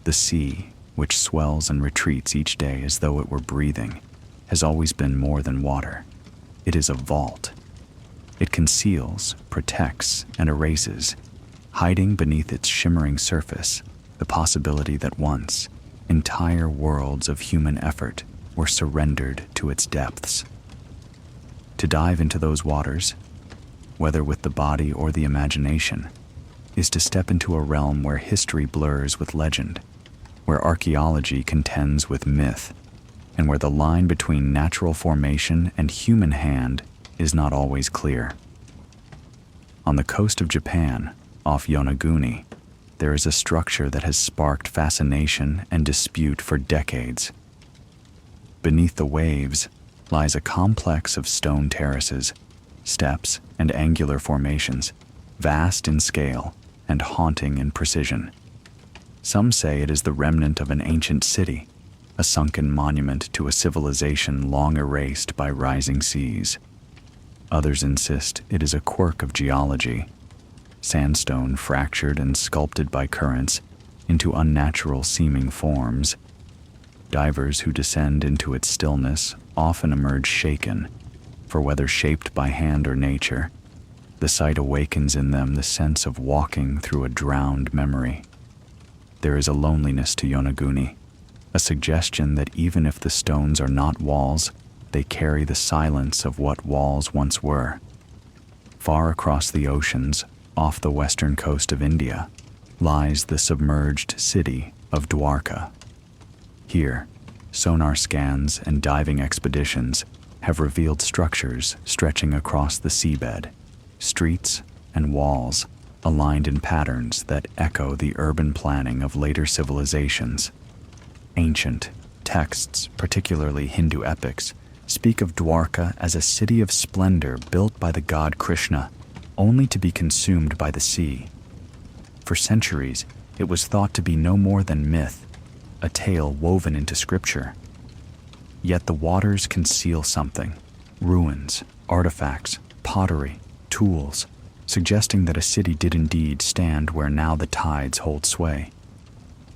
The sea, which swells and retreats each day as though it were breathing, has always been more than water. It is a vault. It conceals, protects, and erases, hiding beneath its shimmering surface the possibility that once entire worlds of human effort were surrendered to its depths. To dive into those waters, whether with the body or the imagination, is to step into a realm where history blurs with legend, where archaeology contends with myth, and where the line between natural formation and human hand is not always clear. On the coast of Japan, off Yonaguni, there is a structure that has sparked fascination and dispute for decades. Beneath the waves lies a complex of stone terraces, steps, and angular formations, vast in scale and haunting in precision. Some say it is the remnant of an ancient city, a sunken monument to a civilization long erased by rising seas. Others insist it is a quirk of geology, sandstone fractured and sculpted by currents into unnatural seeming forms. Divers who descend into its stillness often emerge shaken, for whether shaped by hand or nature, the sight awakens in them the sense of walking through a drowned memory. There is a loneliness to Yonaguni, a suggestion that even if the stones are not walls, they carry the silence of what walls once were. Far across the oceans, off the western coast of India, lies the submerged city of Dwarka. Here, sonar scans and diving expeditions have revealed structures stretching across the seabed, streets and walls aligned in patterns that echo the urban planning of later civilizations. Ancient texts, particularly Hindu epics, speak of Dwarka as a city of splendor built by the god Krishna, only to be consumed by the sea. For centuries, it was thought to be no more than myth, a tale woven into scripture. Yet the waters conceal something: ruins, artifacts, pottery, tools, suggesting that a city did indeed stand where now the tides hold sway.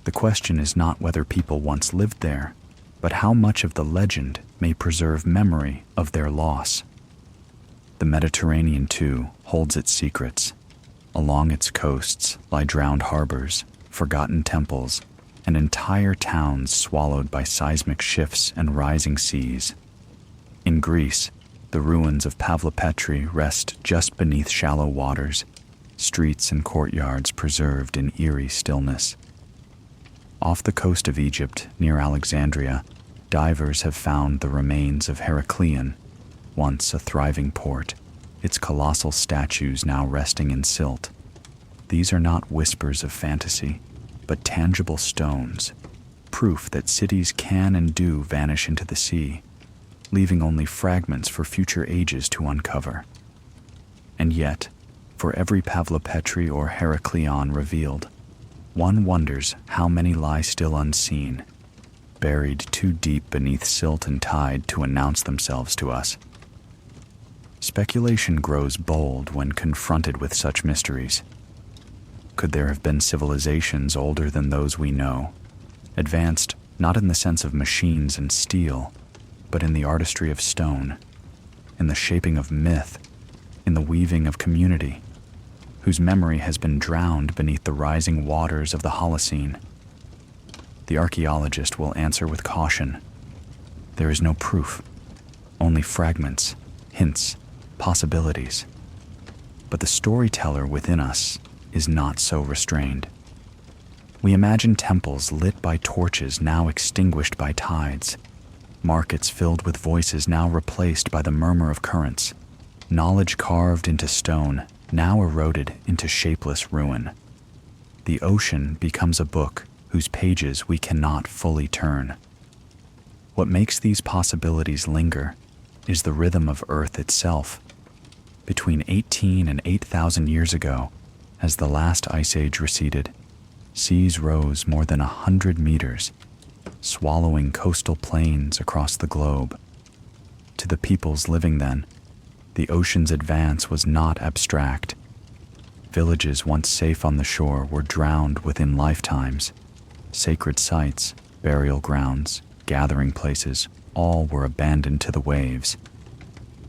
The question is not whether people once lived there, but how much of the legend may preserve memory of their loss. The Mediterranean, too, holds its secrets. Along its coasts lie drowned harbors, forgotten temples, and entire towns swallowed by seismic shifts and rising seas. In Greece, the ruins of Pavlopetri rest just beneath shallow waters, streets and courtyards preserved in eerie stillness. Off the coast of Egypt, near Alexandria, divers have found the remains of Heracleion, once a thriving port, its colossal statues now resting in silt. These are not whispers of fantasy, but tangible stones, proof that cities can and do vanish into the sea, leaving only fragments for future ages to uncover. And yet, for every Pavlopetri or Heracleion revealed, one wonders how many lie still unseen, buried too deep beneath silt and tide to announce themselves to us. Speculation grows bold when confronted with such mysteries. Could there have been civilizations older than those we know, advanced not in the sense of machines and steel, but in the artistry of stone, in the shaping of myth, in the weaving of community, whose memory has been drowned beneath the rising waters of the Holocene? The archaeologist will answer with caution. There is no proof, only fragments, hints, possibilities. But the storyteller within us is not so restrained. We imagine temples lit by torches now extinguished by tides, markets filled with voices now replaced by the murmur of currents, knowledge carved into stone now eroded into shapeless ruin. The ocean becomes a book whose pages we cannot fully turn. What makes these possibilities linger is the rhythm of Earth itself. Between 18 and 8,000 years ago, as the last ice age receded, seas rose more than 100 meters, swallowing coastal plains across the globe. To the peoples living then, the ocean's advance was not abstract. Villages once safe on the shore were drowned within lifetimes. Sacred sites, burial grounds, gathering places, all were abandoned to the waves.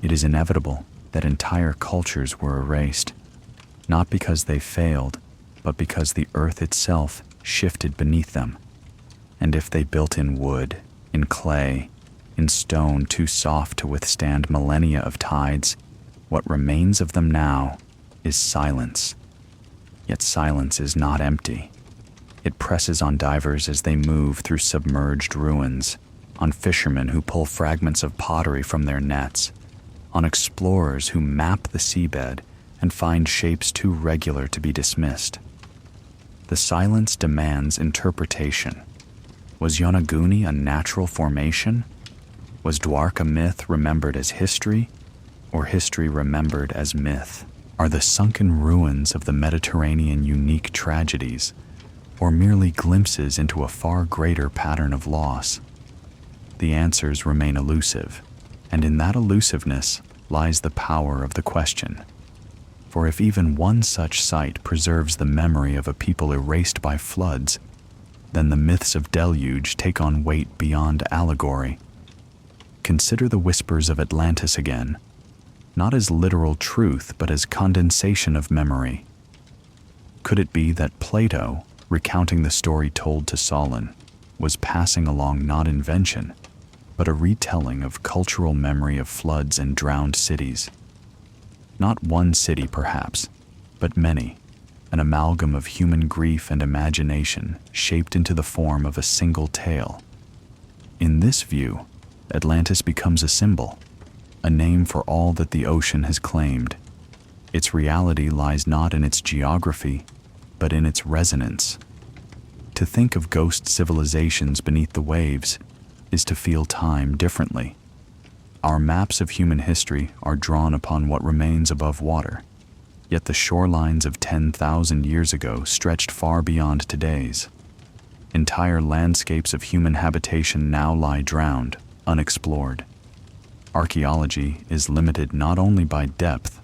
It is inevitable that entire cultures were erased, not because they failed, but because the earth itself shifted beneath them. And if they built in wood, in clay, in stone too soft to withstand millennia of tides, what remains of them now is silence. Yet silence is not empty. It presses on divers as they move through submerged ruins, on fishermen who pull fragments of pottery from their nets, on explorers who map the seabed and find shapes too regular to be dismissed. The silence demands interpretation. Was Yonaguni a natural formation? Was Dwarka myth remembered as history, or history remembered as myth? Are the sunken ruins of the Mediterranean unique tragedies, or merely glimpses into a far greater pattern of loss? The answers remain elusive, and in that elusiveness lies the power of the question. For if even one such site preserves the memory of a people erased by floods, then the myths of deluge take on weight beyond allegory. Consider the whispers of Atlantis again, not as literal truth, but as condensation of memory. Could it be that Plato, recounting the story told to Solon, was passing along not invention, but a retelling of cultural memory of floods and drowned cities? Not one city, perhaps, but many, an amalgam of human grief and imagination shaped into the form of a single tale. In this view, Atlantis becomes a symbol, a name for all that the ocean has claimed. Its reality lies not in its geography, but in its resonance. To think of ghost civilizations beneath the waves is to feel time differently. Our maps of human history are drawn upon what remains above water, yet the shorelines of 10,000 years ago stretched far beyond today's. Entire landscapes of human habitation now lie drowned, unexplored. Archaeology is limited not only by depth,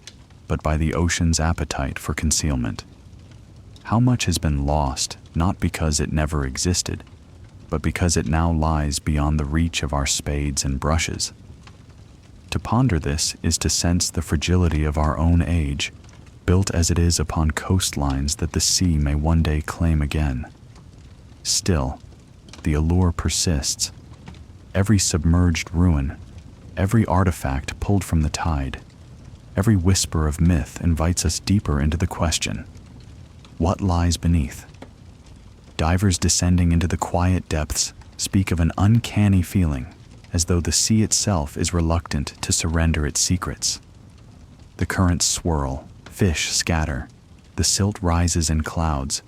but by the ocean's appetite for concealment. How much has been lost, not because it never existed, but because it now lies beyond the reach of our spades and brushes? To ponder this is to sense the fragility of our own age, built as it is upon coastlines that the sea may one day claim again. Still, the allure persists. Every submerged ruin, every artifact pulled from the tide, every whisper of myth invites us deeper into the question: what lies beneath? Divers descending into the quiet depths speak of an uncanny feeling, as though the sea itself is reluctant to surrender its secrets. The currents swirl, fish scatter, the silt rises in clouds,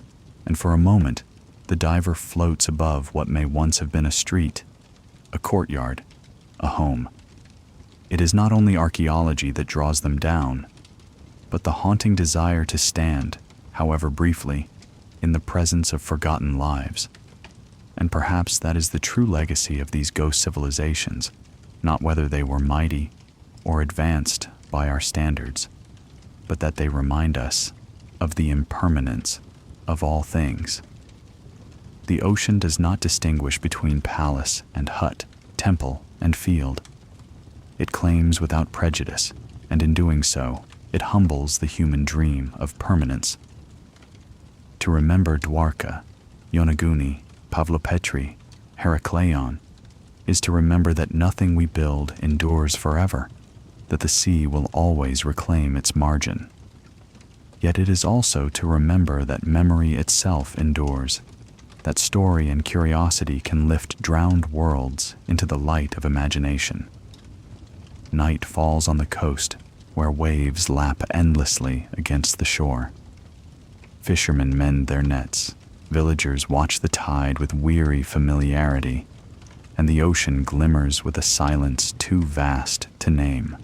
and for a moment, the diver floats above what may once have been a street, a courtyard, a home. It is not only archaeology that draws them down, but the haunting desire to stand, however briefly, in the presence of forgotten lives. And perhaps that is the true legacy of these ghost civilizations, not whether they were mighty or advanced by our standards, but that they remind us of the impermanence of all things. The ocean does not distinguish between palace and hut, temple and field. It claims without prejudice, and in doing so, it humbles the human dream of permanence. To remember Dwarka, Yonaguni, Pavlopetri, Herakleion, is to remember that nothing we build endures forever, that the sea will always reclaim its margin. Yet it is also to remember that memory itself endures, that story and curiosity can lift drowned worlds into the light of imagination. Night falls on the coast, where waves lap endlessly against the shore. Fishermen mend their nets, villagers watch the tide with weary familiarity, and the ocean glimmers with a silence too vast to name.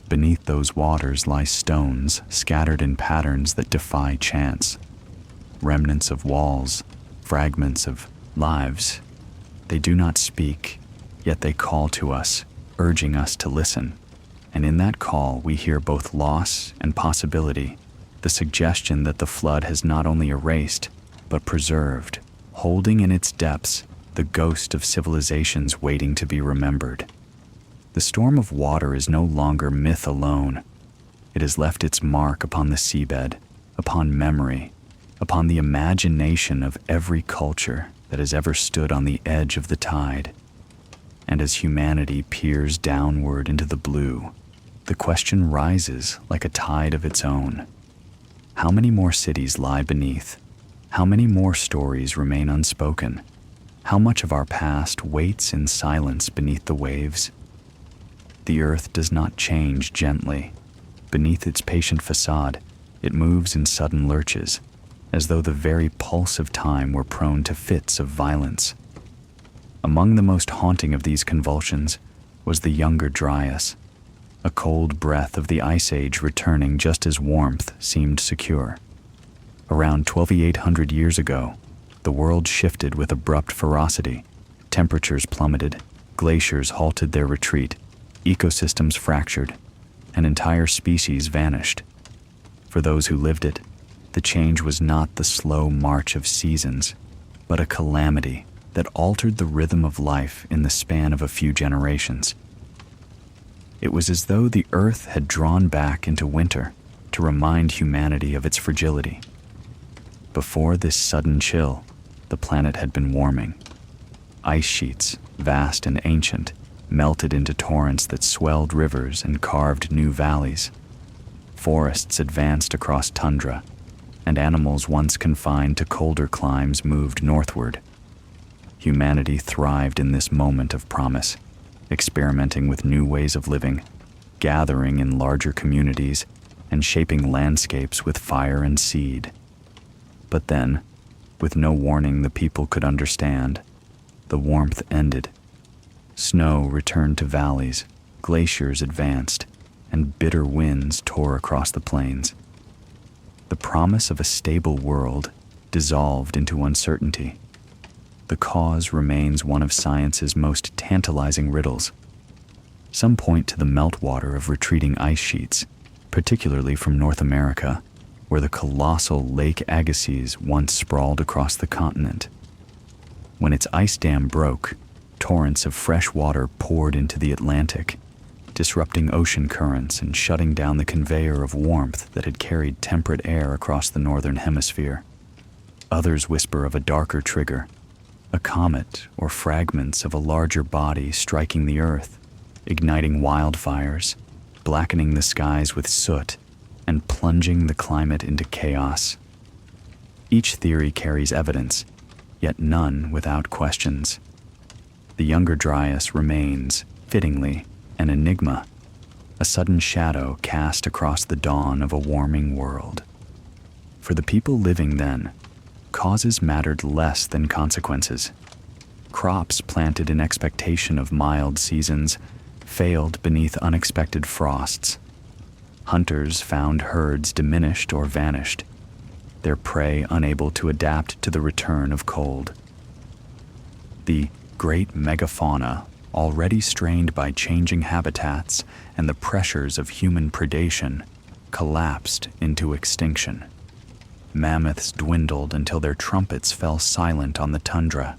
Beneath those waters lie stones scattered in patterns that defy chance, remnants of walls, fragments of lives. They do not speak, yet they call to us, urging us to listen. And in that call we hear both loss and possibility, the suggestion that the flood has not only erased, but preserved, holding in its depths the ghost of civilizations waiting to be remembered. The storm of water is no longer myth alone. It has left its mark upon the seabed, upon memory, upon the imagination of every culture that has ever stood on the edge of the tide. And as humanity peers downward into the blue, the question rises like a tide of its own. How many more cities lie beneath? How many more stories remain unspoken? How much of our past waits in silence beneath the waves? The earth does not change gently. Beneath its patient facade, it moves in sudden lurches, as though the very pulse of time were prone to fits of violence. Among the most haunting of these convulsions was the younger Dryas, a cold breath of the Ice Age returning just as warmth seemed secure. Around 12,800 years ago, the world shifted with abrupt ferocity. Temperatures plummeted, glaciers halted their retreat, ecosystems fractured, and entire species vanished. For those who lived it, the change was not the slow march of seasons, but a calamity that altered the rhythm of life in the span of a few generations. It was as though the earth had drawn back into winter to remind humanity of its fragility. Before this sudden chill, the planet had been warming. Ice sheets, vast and ancient, melted into torrents that swelled rivers and carved new valleys. Forests advanced across tundra, and animals once confined to colder climes moved northward. Humanity thrived in this moment of promise, experimenting with new ways of living, gathering in larger communities, and shaping landscapes with fire and seed. But then, with no warning the people could understand, the warmth ended. Snow returned to valleys, glaciers advanced, and bitter winds tore across the plains. The promise of a stable world dissolved into uncertainty. The cause remains one of science's most tantalizing riddles. Some point to the meltwater of retreating ice sheets, particularly from North America, where the colossal Lake Agassiz once sprawled across the continent. When its ice dam broke, torrents of fresh water poured into the Atlantic, disrupting ocean currents and shutting down the conveyor of warmth that had carried temperate air across the northern hemisphere. Others whisper of a darker trigger, a comet or fragments of a larger body striking the earth, igniting wildfires, blackening the skies with soot, and plunging the climate into chaos. Each theory carries evidence, yet none without questions. The younger Dryas remains, fittingly, an enigma, a sudden shadow cast across the dawn of a warming world. For the people living then, causes mattered less than consequences. Crops planted in expectation of mild seasons failed beneath unexpected frosts. Hunters found herds diminished or vanished, their prey unable to adapt to the return of cold. The great megafauna, already strained by changing habitats and the pressures of human predation, collapsed into extinction. Mammoths dwindled until their trumpets fell silent on the tundra.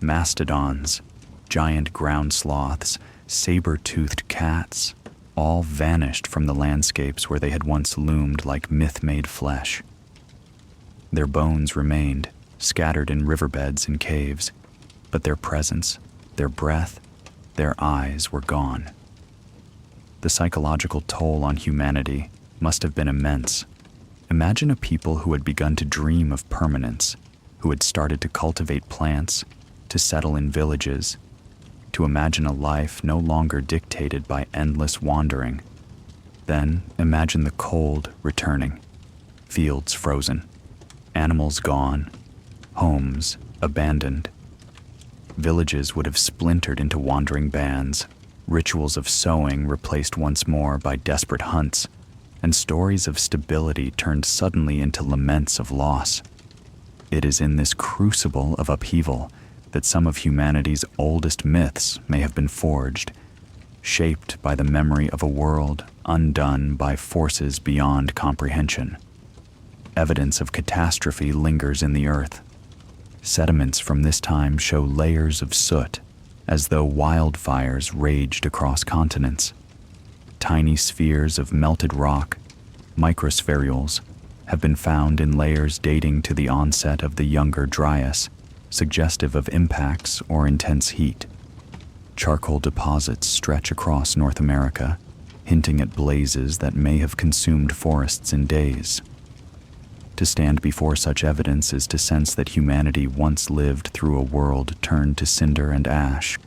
Mastodons, giant ground sloths, saber-toothed cats, all vanished from the landscapes where they had once loomed like myth-made flesh. Their bones remained, scattered in riverbeds and caves, but their presence, their breath, their eyes were gone. The psychological toll on humanity must have been immense. Imagine a people who had begun to dream of permanence, who had started to cultivate plants, to settle in villages, to imagine a life no longer dictated by endless wandering. Then imagine the cold returning, fields frozen, animals gone, homes abandoned. Villages would have splintered into wandering bands, rituals of sowing replaced once more by desperate hunts, and stories of stability turned suddenly into laments of loss. It is in this crucible of upheaval that some of humanity's oldest myths may have been forged, shaped by the memory of a world undone by forces beyond comprehension. Evidence of catastrophe lingers in the earth. Sediments from this time show layers of soot, as though wildfires raged across continents. Tiny spheres of melted rock, microspherules, have been found in layers dating to the onset of the younger Dryas, suggestive of impacts or intense heat. Charcoal deposits stretch across North America, hinting at blazes that may have consumed forests in days. To stand before such evidence is to sense that humanity once lived through a world turned to cinder and ash,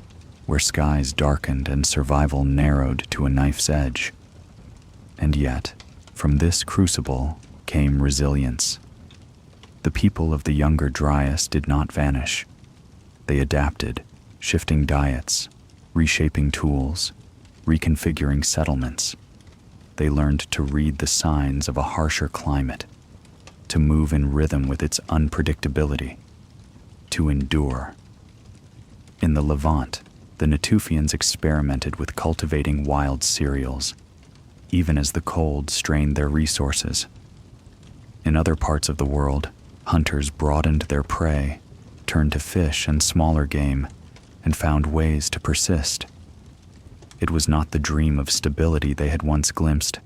where skies darkened and survival narrowed to a knife's edge. And yet, from this crucible came resilience. The people of the younger Dryas did not vanish. They adapted, shifting diets, reshaping tools, reconfiguring settlements. They learned to read the signs of a harsher climate, to move in rhythm with its unpredictability, to endure. In the Levant, the Natufians experimented with cultivating wild cereals. even as the cold strained their resources. In other parts of the world, hunters broadened their prey, turned to fish and smaller game, and found ways to persist. It was not the dream of stability they had once glimpsed,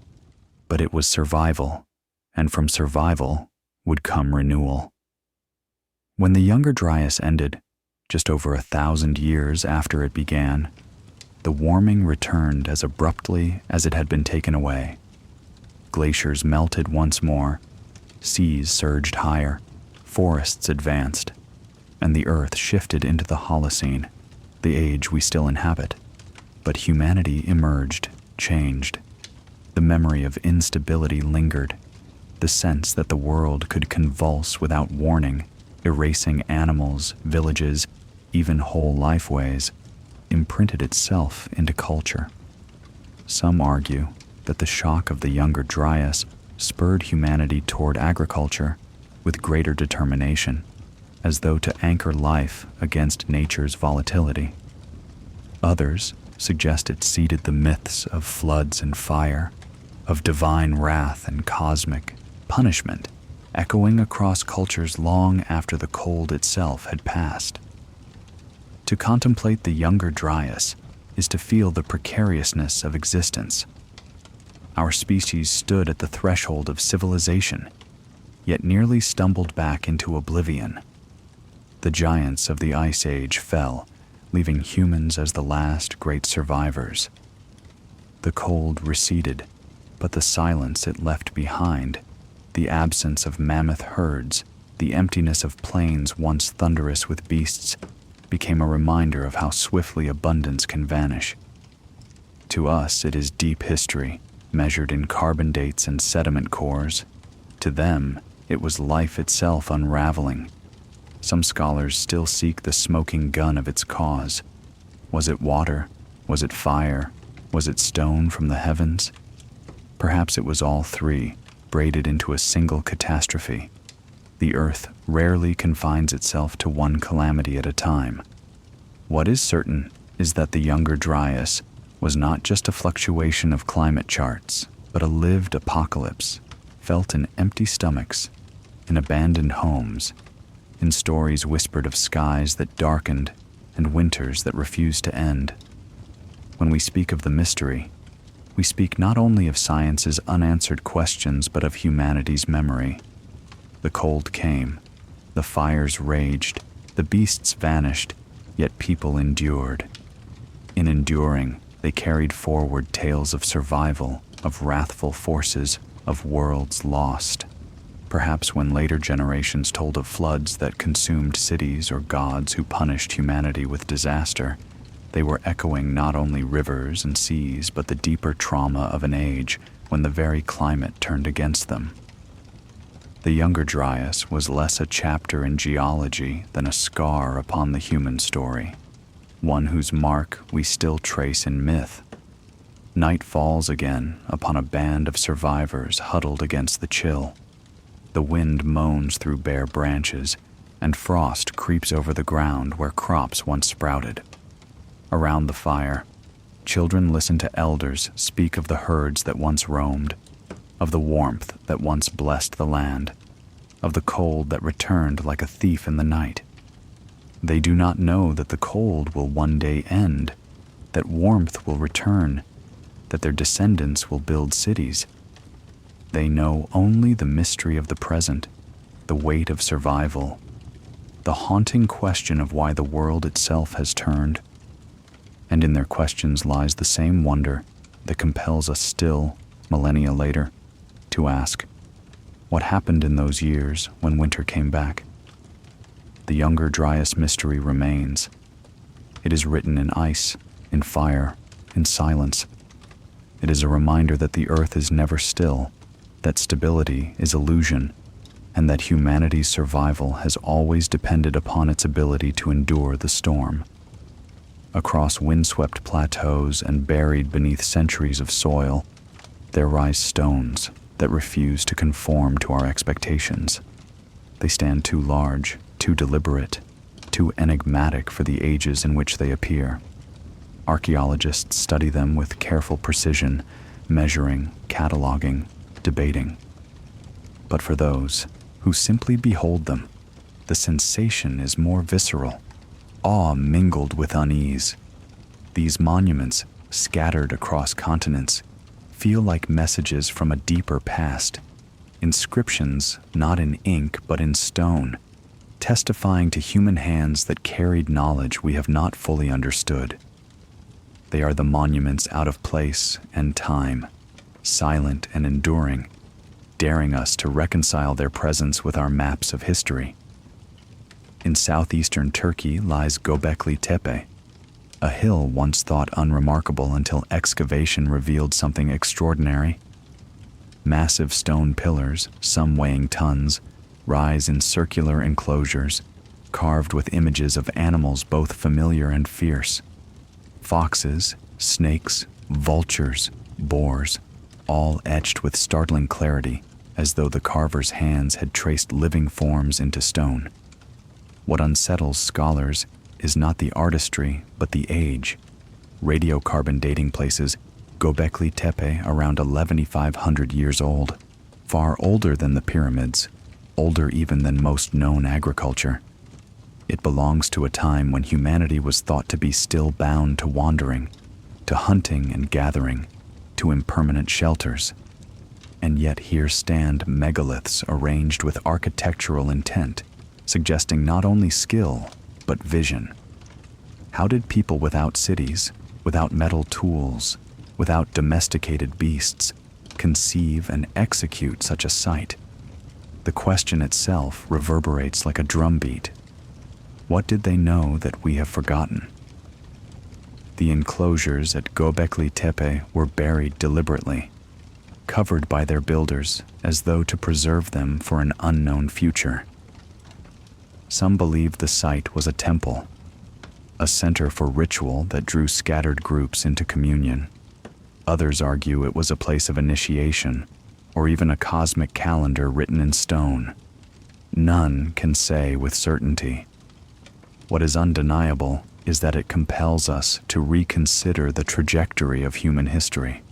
but it was survival, and from survival would come renewal. When the Younger Dryas ended, just over 1,000 years after it began, the warming returned as abruptly as it had been taken away. Glaciers melted once more, seas surged higher, forests advanced, and the earth shifted into the Holocene, the age we still inhabit. But humanity emerged, changed. The memory of instability lingered, the sense that the world could convulse without warning, erasing animals, villages, even whole lifeways, imprinted itself into culture. Some argue that the shock of the Younger Dryas spurred humanity toward agriculture with greater determination, as though to anchor life against nature's volatility. Others suggest it seeded the myths of floods and fire, of divine wrath and cosmic punishment, echoing across cultures long after the cold itself had passed. To contemplate the Younger Dryas is to feel the precariousness of existence. Our species stood at the threshold of civilization, yet nearly stumbled back into oblivion. The giants of the Ice Age fell, leaving humans as the last great survivors. The cold receded, but the silence it left behind, the absence of mammoth herds, the emptiness of plains once thunderous with beasts, became a reminder of how swiftly abundance can vanish. To us, it is deep history, measured in carbon dates and sediment cores. To them, it was life itself unraveling. Some scholars still seek the smoking gun of its cause. Was it water? Was it fire? Was it stone from the heavens? Perhaps it was all three, braided into a single catastrophe. The earth rarely confines itself to one calamity at a time. What is certain is that the Younger Dryas was not just a fluctuation of climate charts, but a lived apocalypse, felt in empty stomachs, in abandoned homes, in stories whispered of skies that darkened and winters that refused to end. When we speak of the mystery, we speak not only of science's unanswered questions, but of humanity's memory. The cold came, the fires raged, the beasts vanished, yet people endured. In enduring, they carried forward tales of survival, of wrathful forces, of worlds lost. Perhaps when later generations told of floods that consumed cities or gods who punished humanity with disaster, they were echoing not only rivers and seas, but the deeper trauma of an age when the very climate turned against them. The Younger Dryas was less a chapter in geology than a scar upon the human story, one whose mark we still trace in myth. Night falls again upon a band of survivors huddled against the chill. The wind moans through bare branches, and frost creeps over the ground where crops once sprouted. Around the fire, children listen to elders speak of the herds that once roamed, of the warmth that once blessed the land, of the cold that returned like a thief in the night. They do not know that the cold will one day end, that warmth will return, that their descendants will build cities. They know only the mystery of the present, the weight of survival, the haunting question of why the world itself has turned. And in their questions lies the same wonder that compels us still, millennia later, to ask, what happened in those years when winter came back? The Younger Dryas mystery remains. It is written in ice, in fire, in silence. It is a reminder that the earth is never still, that stability is illusion, and that humanity's survival has always depended upon its ability to endure the storm. Across windswept plateaus and buried beneath centuries of soil, there rise stones that refuse to conform to our expectations. They stand too large, too deliberate, too enigmatic for the ages in which they appear. Archaeologists study them with careful precision, measuring, cataloging, debating. But for those who simply behold them, the sensation is more visceral, awe mingled with unease. These monuments, scattered across continents, feel like messages from a deeper past, inscriptions not in ink but in stone, testifying to human hands that carried knowledge we have not fully understood. They are the monuments out of place and time, silent and enduring, daring us to reconcile their presence with our maps of history. In southeastern Turkey lies Göbekli Tepe, a hill once thought unremarkable until excavation revealed something extraordinary. Massive stone pillars, some weighing tons, rise in circular enclosures, carved with images of animals both familiar and fierce. Foxes, snakes, vultures, boars, all etched with startling clarity, as though the carver's hands had traced living forms into stone. What unsettles scholars is not the artistry, but the age. Radiocarbon dating places Göbekli Tepe around 11,500 years old, far older than the pyramids, older even than most known agriculture. It belongs to a time when humanity was thought to be still bound to wandering, to hunting and gathering, to impermanent shelters. And yet here stand megaliths arranged with architectural intent, suggesting not only skill, but vision. How did people without cities, without metal tools, without domesticated beasts, conceive and execute such a sight? The question itself reverberates like a drumbeat. What did they know that we have forgotten? The enclosures at Göbekli Tepe were buried deliberately, covered by their builders as though to preserve them for an unknown future. Some believe the site was a temple, a center for ritual that drew scattered groups into communion. Others argue it was a place of initiation, or even a cosmic calendar written in stone. None can say with certainty. What is undeniable is that it compels us to reconsider the trajectory of human history.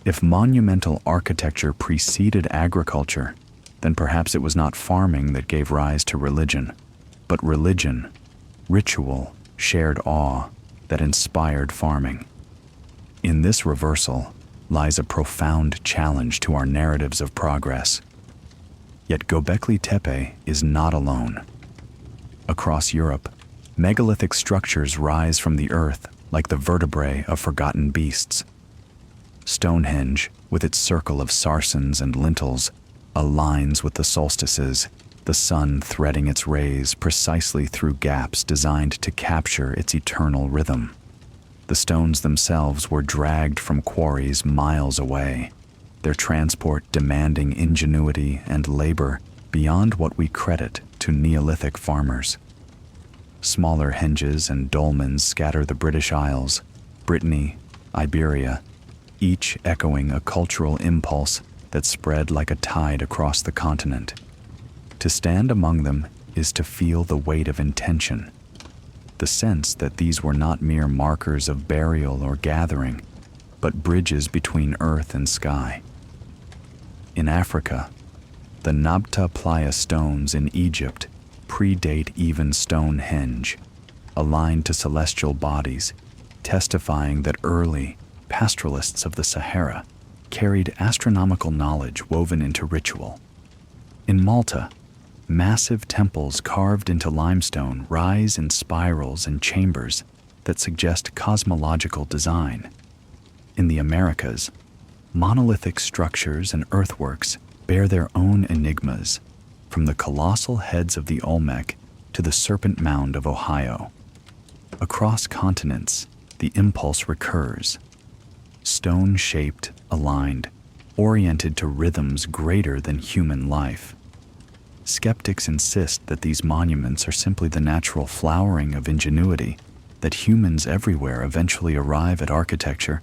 If monumental architecture preceded agriculture, then perhaps it was not farming that gave rise to religion, but religion, ritual, shared awe that inspired farming. In this reversal lies a profound challenge to our narratives of progress. Yet Göbekli Tepe is not alone. Across Europe, megalithic structures rise from the earth like the vertebrae of forgotten beasts. Stonehenge, with its circle of sarsens and lintels, aligns with the solstices, the sun threading its rays precisely through gaps designed to capture its eternal rhythm. The stones themselves were dragged from quarries miles away, their transport demanding ingenuity and labor beyond what we credit to Neolithic farmers. Smaller henges and dolmens scatter the British Isles, Brittany, Iberia, each echoing a cultural impulse that spread like a tide across the continent. To stand among them is to feel the weight of intention, the sense that these were not mere markers of burial or gathering, but bridges between earth and sky. In Africa, the Nabta Playa stones in Egypt predate even Stonehenge, aligned to celestial bodies, testifying that early pastoralists of the Sahara carried astronomical knowledge woven into ritual. In Malta, massive temples carved into limestone rise in spirals and chambers that suggest cosmological design. In the Americas, monolithic structures and earthworks bear their own enigmas, from the colossal heads of the Olmec to the Serpent Mound of Ohio. Across continents, the impulse recurs. Stone-shaped, aligned, oriented to rhythms greater than human life. Skeptics insist that these monuments are simply the natural flowering of ingenuity, that humans everywhere eventually arrive at architecture,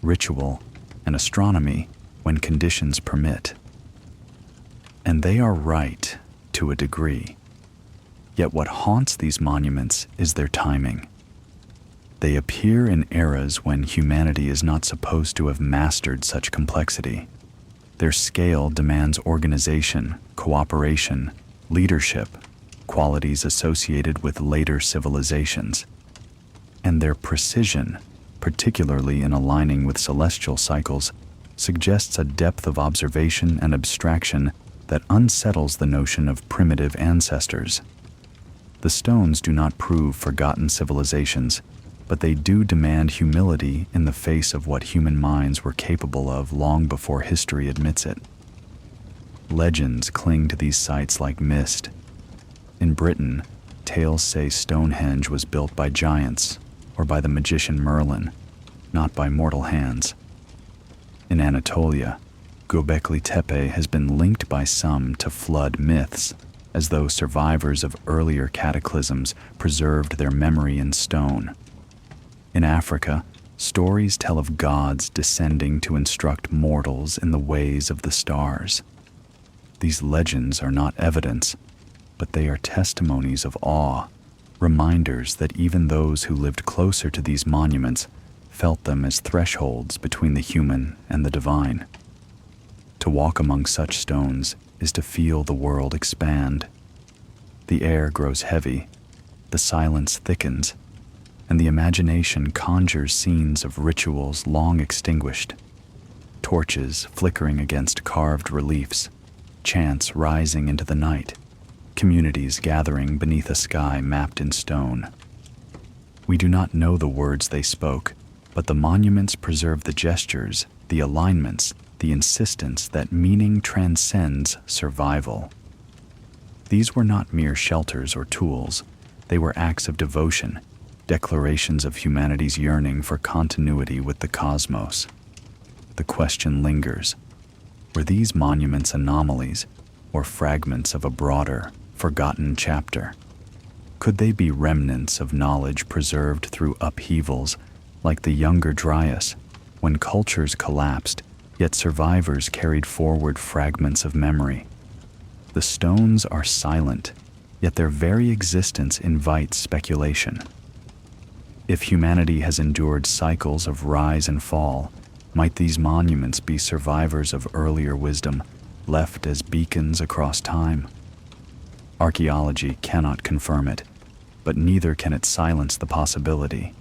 ritual, and astronomy when conditions permit. And they are right, to a degree. Yet what haunts these monuments is their timing. They appear in eras when humanity is not supposed to have mastered such complexity. Their scale demands organization, cooperation, leadership, qualities associated with later civilizations. And their precision, particularly in aligning with celestial cycles, suggests a depth of observation and abstraction that unsettles the notion of primitive ancestors. The stones do not prove forgotten civilizations, but they do demand humility in the face of what human minds were capable of long before history admits it. Legends cling to these sites like mist. In Britain, tales say Stonehenge was built by giants or by the magician Merlin, not by mortal hands. In Anatolia, Göbekli Tepe has been linked by some to flood myths, as though survivors of earlier cataclysms preserved their memory in stone. In Africa, stories tell of gods descending to instruct mortals in the ways of the stars. These legends are not evidence, but they are testimonies of awe, reminders that even those who lived closer to these monuments felt them as thresholds between the human and the divine. To walk among such stones is to feel the world expand. The air grows heavy, the silence thickens, and the imagination conjures scenes of rituals long extinguished. Torches flickering against carved reliefs, chants rising into the night, communities gathering beneath a sky mapped in stone. We do not know the words they spoke, but the monuments preserve the gestures, the alignments, the insistence that meaning transcends survival. These were not mere shelters or tools. They were acts of devotion, declarations of humanity's yearning for continuity with the cosmos. The question lingers: were these monuments anomalies or fragments of a broader, forgotten chapter? Could they be remnants of knowledge preserved through upheavals, like the Younger Dryas, when cultures collapsed, yet survivors carried forward fragments of memory? The stones are silent, yet their very existence invites speculation. If humanity has endured cycles of rise and fall, might these monuments be survivors of earlier wisdom, left as beacons across time? Archaeology cannot confirm it, but neither can it silence the possibility.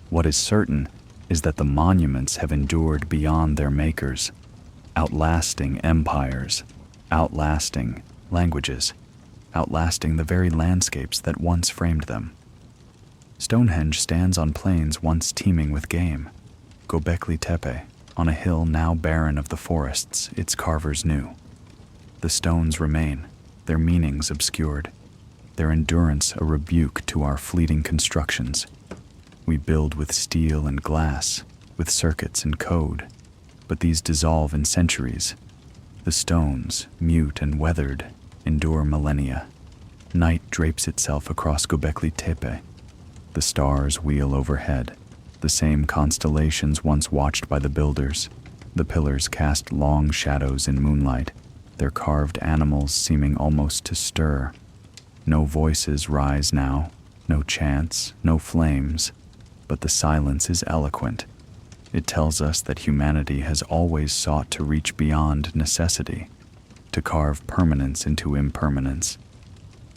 What is certain is that the monuments have endured beyond their makers, outlasting empires, outlasting languages, outlasting the very landscapes that once framed them. Stonehenge stands on plains once teeming with game. Göbekli Tepe, on a hill now barren of the forests its carvers knew. The stones remain, their meanings obscured, their endurance a rebuke to our fleeting constructions. We build with steel and glass, with circuits and code, but these dissolve in centuries. The stones, mute and weathered, endure millennia. Night drapes itself across Göbekli Tepe. The stars wheel overhead, the same constellations once watched by the builders. The pillars cast long shadows in moonlight, their carved animals seeming almost to stir. No voices rise now, no chants, no flames, but the silence is eloquent. It tells us that humanity has always sought to reach beyond necessity, to carve permanence into impermanence,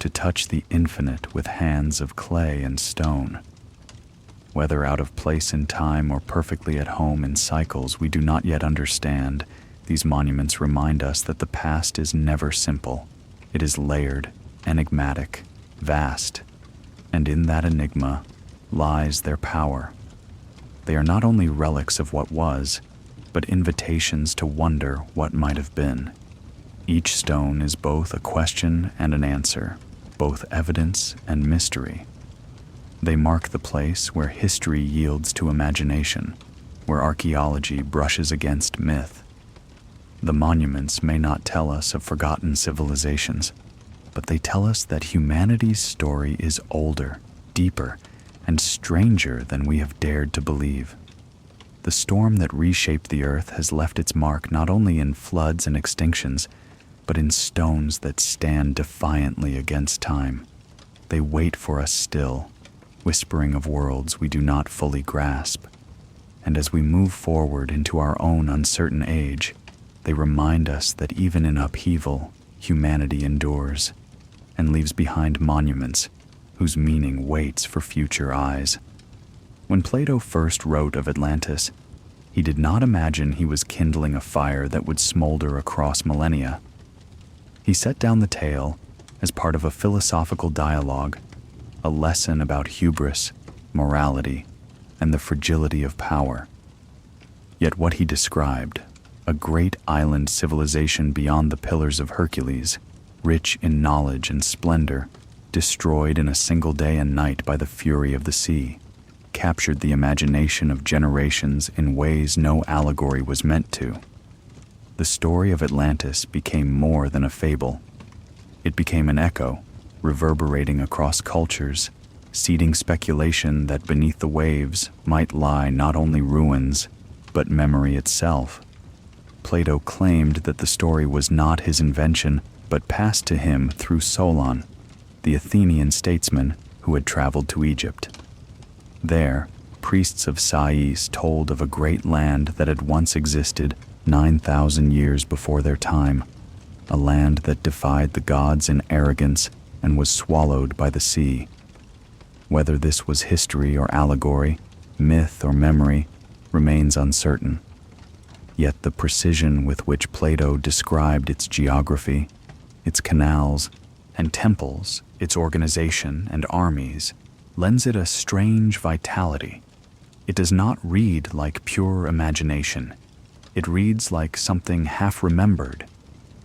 to touch the infinite with hands of clay and stone. Whether out of place in time or perfectly at home in cycles we do not yet understand, these monuments remind us that the past is never simple. It is layered, enigmatic, vast, and in that enigma lies their power. They are not only relics of what was, but invitations to wonder what might have been. Each stone is both a question and an answer, both evidence and mystery. They mark the place where history yields to imagination, where archaeology brushes against myth. The monuments may not tell us of forgotten civilizations, but they tell us that humanity's story is older, deeper, and stranger than we have dared to believe. The storm that reshaped the earth has left its mark not only in floods and extinctions, but in stones that stand defiantly against time. They wait for us still, whispering of worlds we do not fully grasp. And as we move forward into our own uncertain age, they remind us that even in upheaval, humanity endures and leaves behind monuments whose meaning waits for future eyes. When Plato first wrote of Atlantis, he did not imagine he was kindling a fire that would smolder across millennia. He set down the tale as part of a philosophical dialogue, a lesson about hubris, morality, and the fragility of power. Yet what he described, a great island civilization beyond the Pillars of Hercules, rich in knowledge and splendor, destroyed in a single day and night by the fury of the sea, captured the imagination of generations in ways no allegory was meant to. The story of Atlantis became more than a fable. It became an echo, reverberating across cultures, seeding speculation that beneath the waves might lie not only ruins, but memory itself. Plato claimed that the story was not his invention, but passed to him through Solon, the Athenian statesman who had traveled to Egypt. There, priests of Sais told of a great land that had once existed 9,000 years before their time, a land that defied the gods in arrogance and was swallowed by the sea. Whether this was history or allegory, myth or memory, remains uncertain. Yet the precision with which Plato described its geography, its canals and temples, its organization and armies, lends it a strange vitality. It does not read like pure imagination. It reads like something half-remembered,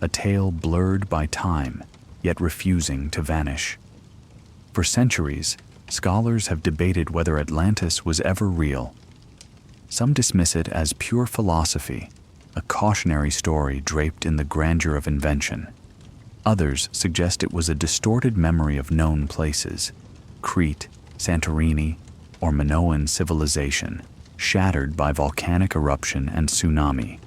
a tale blurred by time, yet refusing to vanish. For centuries, scholars have debated whether Atlantis was ever real. Some dismiss it as pure philosophy, a cautionary story draped in the grandeur of invention. Others suggest it was a distorted memory of known places, Crete, Santorini, or Minoan civilization, shattered by volcanic eruption and tsunami.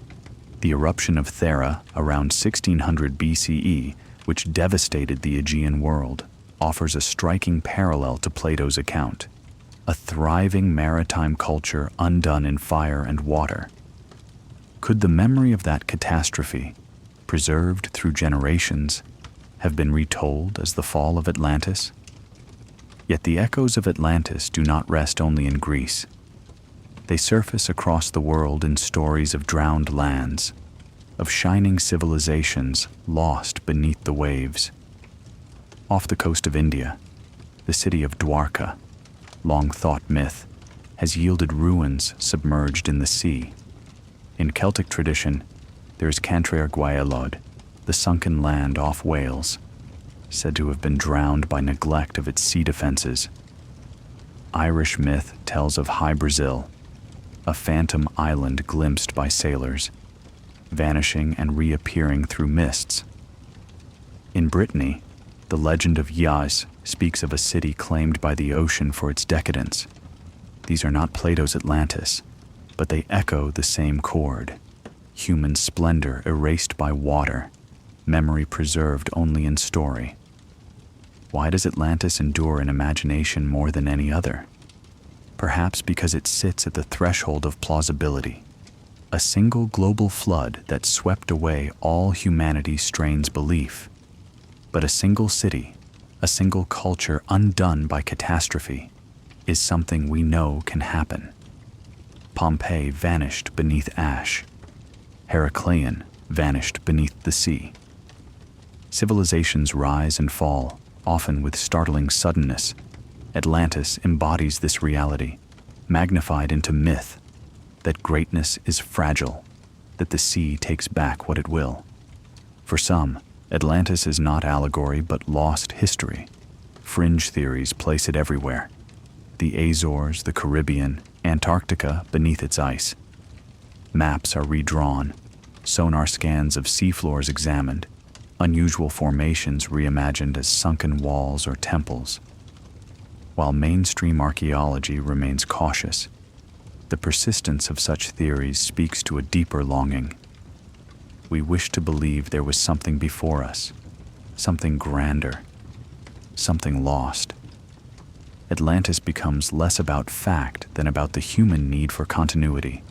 The eruption of Thera around 1600 BCE, which devastated the Aegean world, offers a striking parallel to Plato's account, a thriving maritime culture undone in fire and water. Could the memory of that catastrophe, preserved through generations, have been retold as the fall of Atlantis? Yet the echoes of Atlantis do not rest only in Greece. They surface across the world in stories of drowned lands, of shining civilizations lost beneath the waves. Off the coast of India, the city of Dwarka, long thought myth, has yielded ruins submerged in the sea. In Celtic tradition, there is Cantrair Gwaelod, the sunken land off Wales, said to have been drowned by neglect of its sea defenses. Irish myth tells of High Brazil, a phantom island glimpsed by sailors, vanishing and reappearing through mists. In Brittany, the legend of Yas speaks of a city claimed by the ocean for its decadence. These are not Plato's Atlantis, but they echo the same chord: human splendor erased by water, memory preserved only in story. Why does Atlantis endure in imagination more than any other? Perhaps because it sits at the threshold of plausibility. A single global flood that swept away all humanity strains belief. But a single city, a single culture undone by catastrophe, is something we know can happen. Pompeii vanished beneath ash. Heracleion vanished beneath the sea. Civilizations rise and fall, often with startling suddenness. Atlantis embodies this reality, magnified into myth, that greatness is fragile, that the sea takes back what it will. For some, Atlantis is not allegory but lost history. Fringe theories place it everywhere. The Azores, the Caribbean, Antarctica beneath its ice. Maps are redrawn, sonar scans of seafloors examined, unusual formations reimagined as sunken walls or temples. While mainstream archaeology remains cautious, the persistence of such theories speaks to a deeper longing. We wish to believe there was something before us, something grander, something lost. Atlantis becomes less about fact than about the human need for continuity,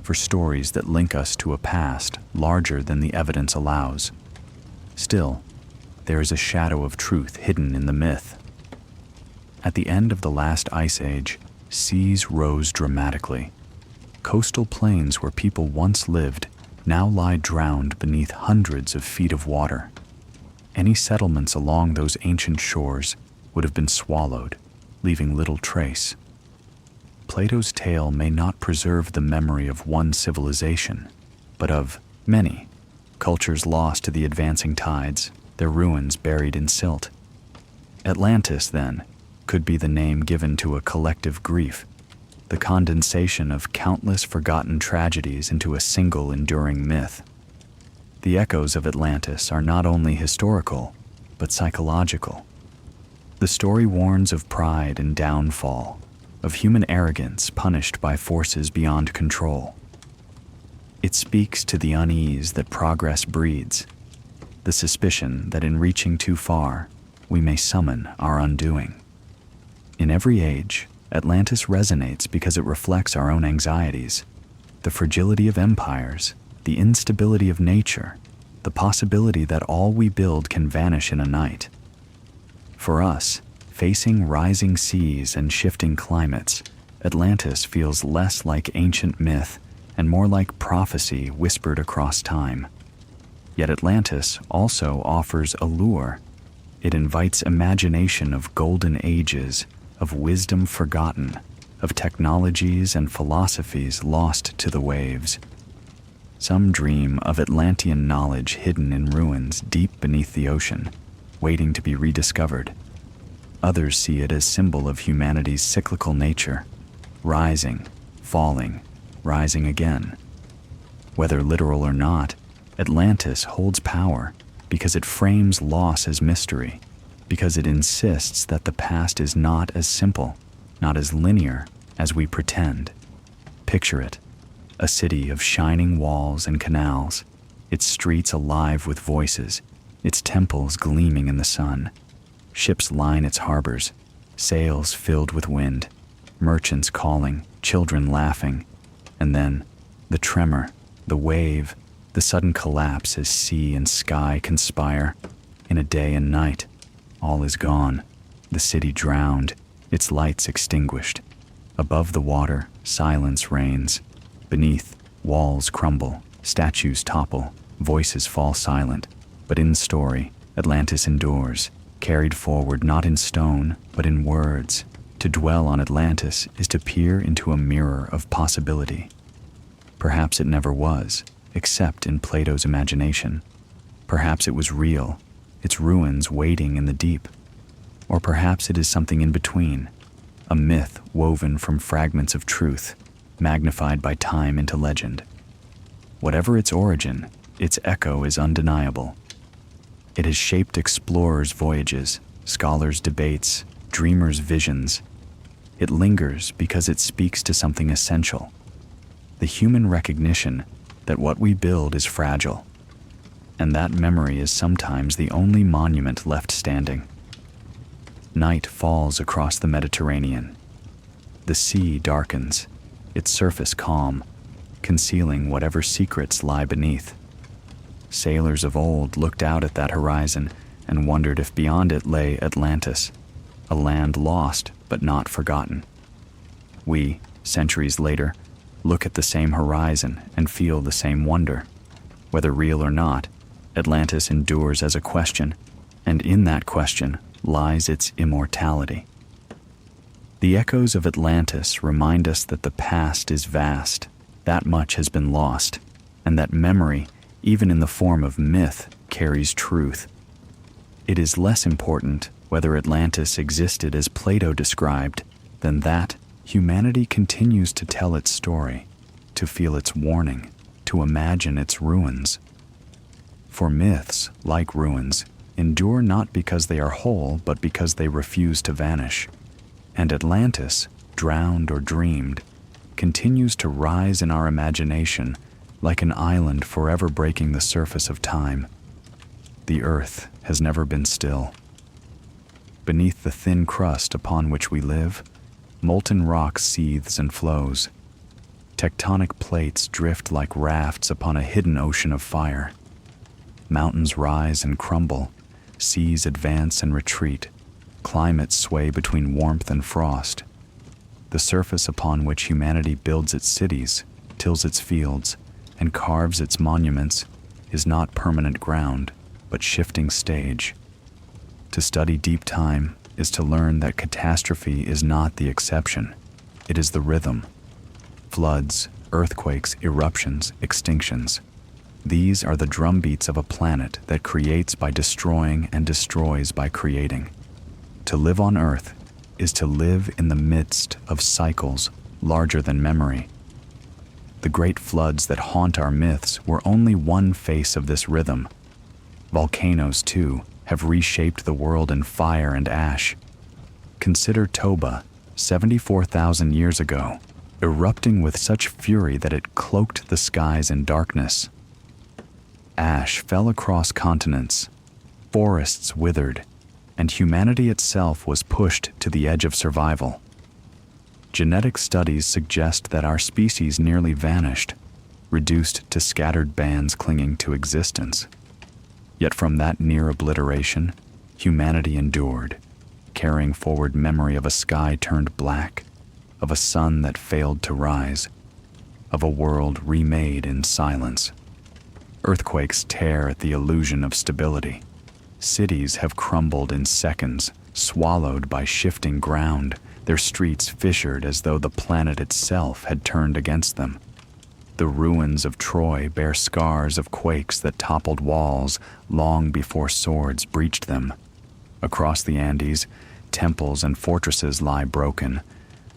for stories that link us to a past larger than the evidence allows. Still, there is a shadow of truth hidden in the myth. At the end of the last ice age, seas rose dramatically. Coastal plains where people once lived now lie drowned beneath hundreds of feet of water. Any settlements along those ancient shores would have been swallowed, leaving little trace. Plato's tale may not preserve the memory of one civilization, but of many, cultures lost to the advancing tides, their ruins buried in silt. Atlantis, then, could be the name given to a collective grief, the condensation of countless forgotten tragedies into a single enduring myth. The echoes of Atlantis are not only historical, but psychological. The story warns of pride and downfall, of human arrogance punished by forces beyond control. It speaks to the unease that progress breeds, the suspicion that in reaching too far, we may summon our undoing. In every age, Atlantis resonates because it reflects our own anxieties, the fragility of empires, the instability of nature, the possibility that all we build can vanish in a night. For us, facing rising seas and shifting climates, Atlantis feels less like ancient myth and more like prophecy whispered across time. Yet Atlantis also offers allure. It invites imagination of golden ages, of wisdom forgotten, of technologies and philosophies lost to the waves. Some dream of Atlantean knowledge hidden in ruins deep beneath the ocean, waiting to be rediscovered. Others see it as symbol of humanity's cyclical nature, rising, falling, rising again. Whether literal or not, Atlantis holds power because it frames loss as mystery, because it insists that the past is not as simple, not as linear as we pretend. Picture it, a city of shining walls and canals, its streets alive with voices, its temples gleaming in the sun. Ships line its harbors, sails filled with wind, merchants calling, children laughing, and then the tremor, the wave, the sudden collapse as sea and sky conspire. In a day and night, all is gone, the city drowned, its lights extinguished. Above the water, silence reigns. Beneath, walls crumble, statues topple, voices fall silent. But in story, Atlantis endures, carried forward not in stone, but in words. To dwell on Atlantis is to peer into a mirror of possibility. Perhaps it never was, except in Plato's imagination. Perhaps it was real, its ruins waiting in the deep. Or perhaps it is something in between, a myth woven from fragments of truth, magnified by time into legend. Whatever its origin, its echo is undeniable. It has shaped explorers' voyages, scholars' debates, dreamers' visions. It lingers because it speaks to something essential, the human recognition that what we build is fragile, and that memory is sometimes the only monument left standing. Night falls across the Mediterranean. The sea darkens, its surface calm, concealing whatever secrets lie beneath. Sailors of old looked out at that horizon and wondered if beyond it lay Atlantis, a land lost but not forgotten. We, centuries later, look at the same horizon and feel the same wonder. Whether real or not, Atlantis endures as a question, and in that question lies its immortality. The echoes of Atlantis remind us that the past is vast, that much has been lost, and that memory, even in the form of myth, carries truth. It is less important whether Atlantis existed as Plato described than that humanity continues to tell its story, to feel its warning, to imagine its ruins. For myths, like ruins, endure not because they are whole, but because they refuse to vanish. And Atlantis, drowned or dreamed, continues to rise in our imagination like an island forever breaking the surface of time. The earth has never been still. Beneath the thin crust upon which we live, molten rock seethes and flows. Tectonic plates drift like rafts upon a hidden ocean of fire. Mountains rise and crumble, seas advance and retreat, climates sway between warmth and frost. The surface upon which humanity builds its cities, tills its fields, and carves its monuments is not permanent ground, but shifting stage. To study deep time is to learn that catastrophe is not the exception, it is the rhythm. Floods, earthquakes, eruptions, extinctions. These are the drumbeats of a planet that creates by destroying and destroys by creating. To live on Earth is to live in the midst of cycles larger than memory. The great floods that haunt our myths were only one face of this rhythm. Volcanoes, too, have reshaped the world in fire and ash. Consider Toba, 74,000 years ago, erupting with such fury that it cloaked the skies in darkness. Ash fell across continents, forests withered, and humanity itself was pushed to the edge of survival. Genetic studies suggest that our species nearly vanished, reduced to scattered bands clinging to existence. Yet from that near obliteration, humanity endured, carrying forward memory of a sky turned black, of a sun that failed to rise, of a world remade in silence. Earthquakes tear at the illusion of stability. Cities have crumbled in seconds, swallowed by shifting ground, their streets fissured as though the planet itself had turned against them. The ruins of Troy bear scars of quakes that toppled walls long before swords breached them. Across the Andes, temples and fortresses lie broken,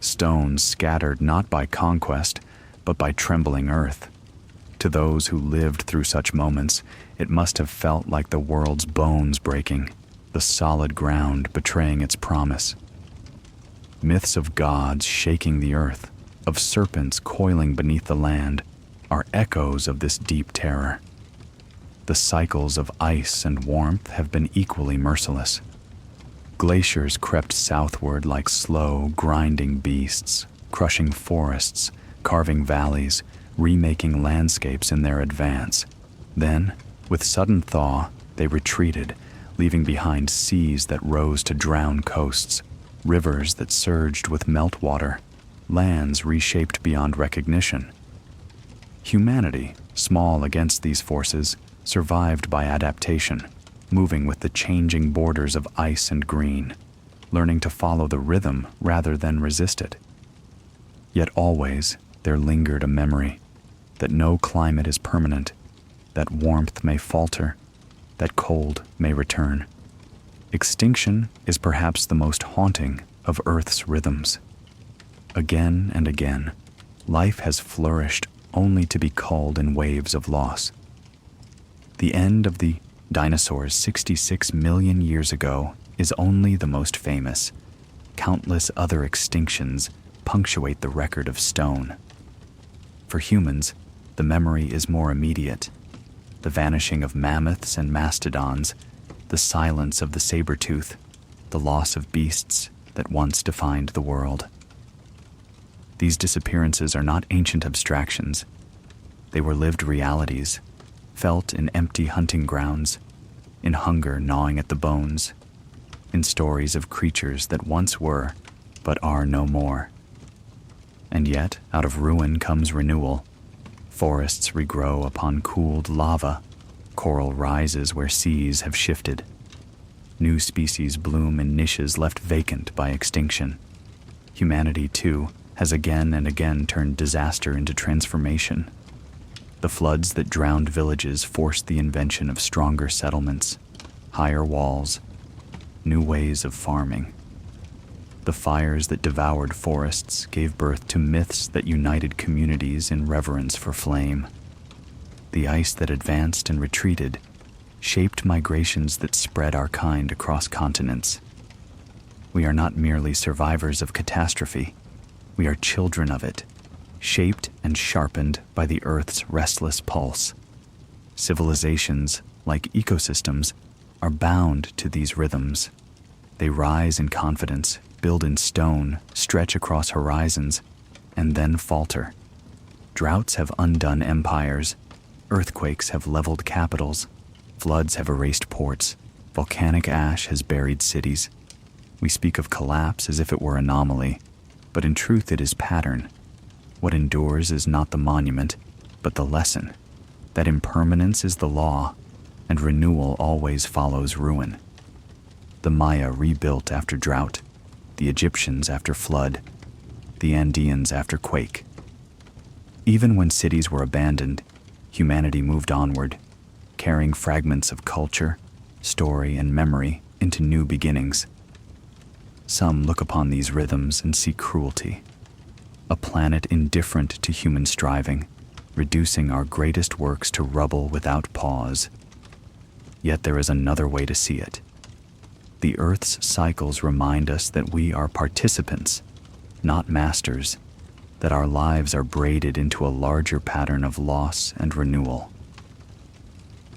stones scattered not by conquest, but by trembling earth. To those who lived through such moments, it must have felt like the world's bones breaking, the solid ground betraying its promise. Myths of gods shaking the earth, of serpents coiling beneath the land, are echoes of this deep terror. The cycles of ice and warmth have been equally merciless. Glaciers crept southward like slow, grinding beasts, crushing forests, carving valleys, remaking landscapes in their advance. Then, with sudden thaw, they retreated, leaving behind seas that rose to drown coasts, rivers that surged with meltwater, lands reshaped beyond recognition. Humanity, small against these forces, survived by adaptation, moving with the changing borders of ice and green, learning to follow the rhythm rather than resist it. Yet always there lingered a memory that no climate is permanent, that warmth may falter, that cold may return. Extinction is perhaps the most haunting of Earth's rhythms. Again and again, life has flourished only to be culled in waves of loss. The end of the dinosaurs 66 million years ago is only the most famous. Countless other extinctions punctuate the record of stone. For humans, the memory is more immediate. The vanishing of mammoths and mastodons, the silence of the saber-tooth, the loss of beasts that once defined the world. These disappearances are not ancient abstractions. They were lived realities, felt in empty hunting grounds, in hunger gnawing at the bones, in stories of creatures that once were, but are no more. And yet, out of ruin comes renewal. Forests regrow upon cooled lava. Coral rises where seas have shifted. New species bloom in niches left vacant by extinction. Humanity, too, has again and again turned disaster into transformation. The floods that drowned villages forced the invention of stronger settlements, higher walls, new ways of farming. The fires that devoured forests gave birth to myths that united communities in reverence for flame. The ice that advanced and retreated shaped migrations that spread our kind across continents. We are not merely survivors of catastrophe. We are children of it, shaped and sharpened by the Earth's restless pulse. Civilizations, like ecosystems, are bound to these rhythms. They rise in confidence, build in stone, stretch across horizons, and then falter. Droughts have undone empires, earthquakes have leveled capitals, floods have erased ports, volcanic ash has buried cities. We speak of collapse as if it were anomaly, but in truth it is pattern. What endures is not the monument, but the lesson, that impermanence is the law, and renewal always follows ruin. The Maya rebuilt after drought, the Egyptians after flood, the Andeans after quake. Even when cities were abandoned, humanity moved onward, carrying fragments of culture, story, and memory into new beginnings. Some look upon these rhythms and see cruelty, a planet indifferent to human striving, reducing our greatest works to rubble without pause. Yet there is another way to see it. The Earth's cycles remind us that we are participants, not masters, that our lives are braided into a larger pattern of loss and renewal.